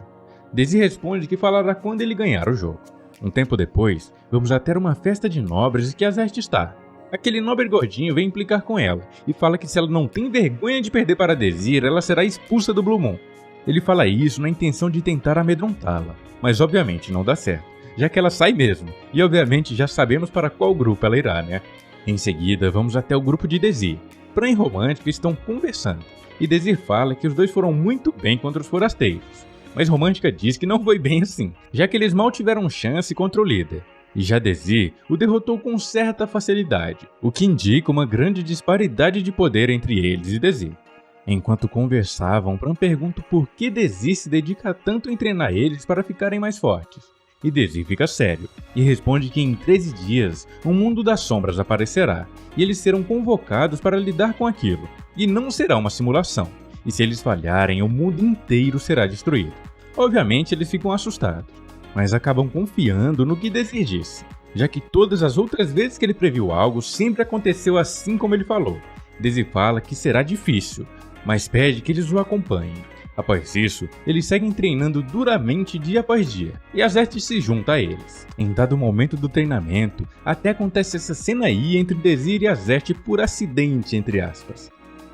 Desir responde que falará quando ele ganhar o jogo. Um tempo depois, vamos até uma festa de nobres que Azerte está. Aquele nobre gordinho vem implicar com ela e fala que se ela não tem vergonha de perder para Desir, ela será expulsa do Blue Moon. Ele fala isso na intenção de tentar amedrontá-la, mas obviamente não dá certo, já que ela sai mesmo, e obviamente já sabemos para qual grupo ela irá, né? Em seguida, vamos até o grupo de Desir. Fran e Romântica estão conversando, e Desir fala que os dois foram muito bem contra os forasteiros, mas Romântica diz que não foi bem assim, já que eles mal tiveram chance contra o líder. E já Desir o derrotou com certa facilidade, o que indica uma grande disparidade de poder entre eles e Desir. Enquanto conversavam, Fran pergunta por que Desir se dedica tanto em treinar eles para ficarem mais fortes. E Desir fica sério, e responde que em 13 dias, o mundo das sombras aparecerá, e eles serão convocados para lidar com aquilo, e não será uma simulação, e se eles falharem, o mundo inteiro será destruído. Obviamente eles ficam assustados, mas acabam confiando no que Desir disse, já que todas as outras vezes que ele previu algo sempre aconteceu assim como ele falou. Desir fala que será difícil, mas pede que eles o acompanhem. Após isso, eles seguem treinando duramente dia após dia, e Azerte se junta a eles. Em dado momento do treinamento, até acontece essa cena aí entre Desir e Azerte por acidente, entre aspas.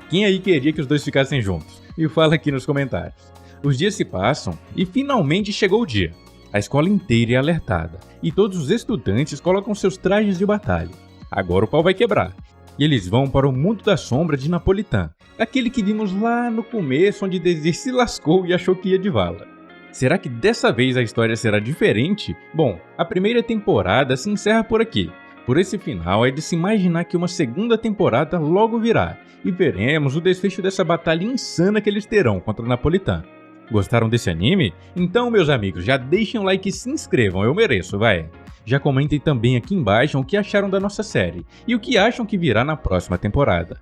Quem aí queria que os dois ficassem juntos? Me fala aqui nos comentários. Os dias se passam e finalmente chegou o dia. A escola inteira é alertada, e todos os estudantes colocam seus trajes de batalha. Agora o pau vai quebrar, e eles vão para o mundo da sombra de Napolitan, aquele que vimos lá no começo onde Desir se lascou e achou que ia de vala. Será que dessa vez a história será diferente? Bom, a primeira temporada se encerra por aqui. Por esse final é de se imaginar que uma segunda temporada logo virá, e veremos o desfecho dessa batalha insana que eles terão contra Napolitan. Gostaram desse anime? Então, meus amigos, já deixem um like e se inscrevam, eu mereço, vai! Já comentem também aqui embaixo o que acharam da nossa série e o que acham que virá na próxima temporada.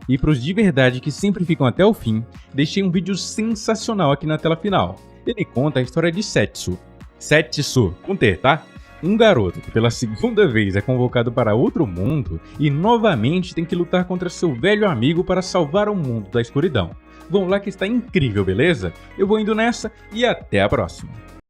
E pros de verdade que sempre ficam até o fim, deixei um vídeo sensacional aqui na tela final. Ele conta a história de Setsu. Setsu, com T, tá? Um garoto que pela segunda vez é convocado para outro mundo e novamente tem que lutar contra seu velho amigo para salvar o mundo da escuridão. Vão lá que está incrível, beleza? Eu vou indo nessa e até a próxima!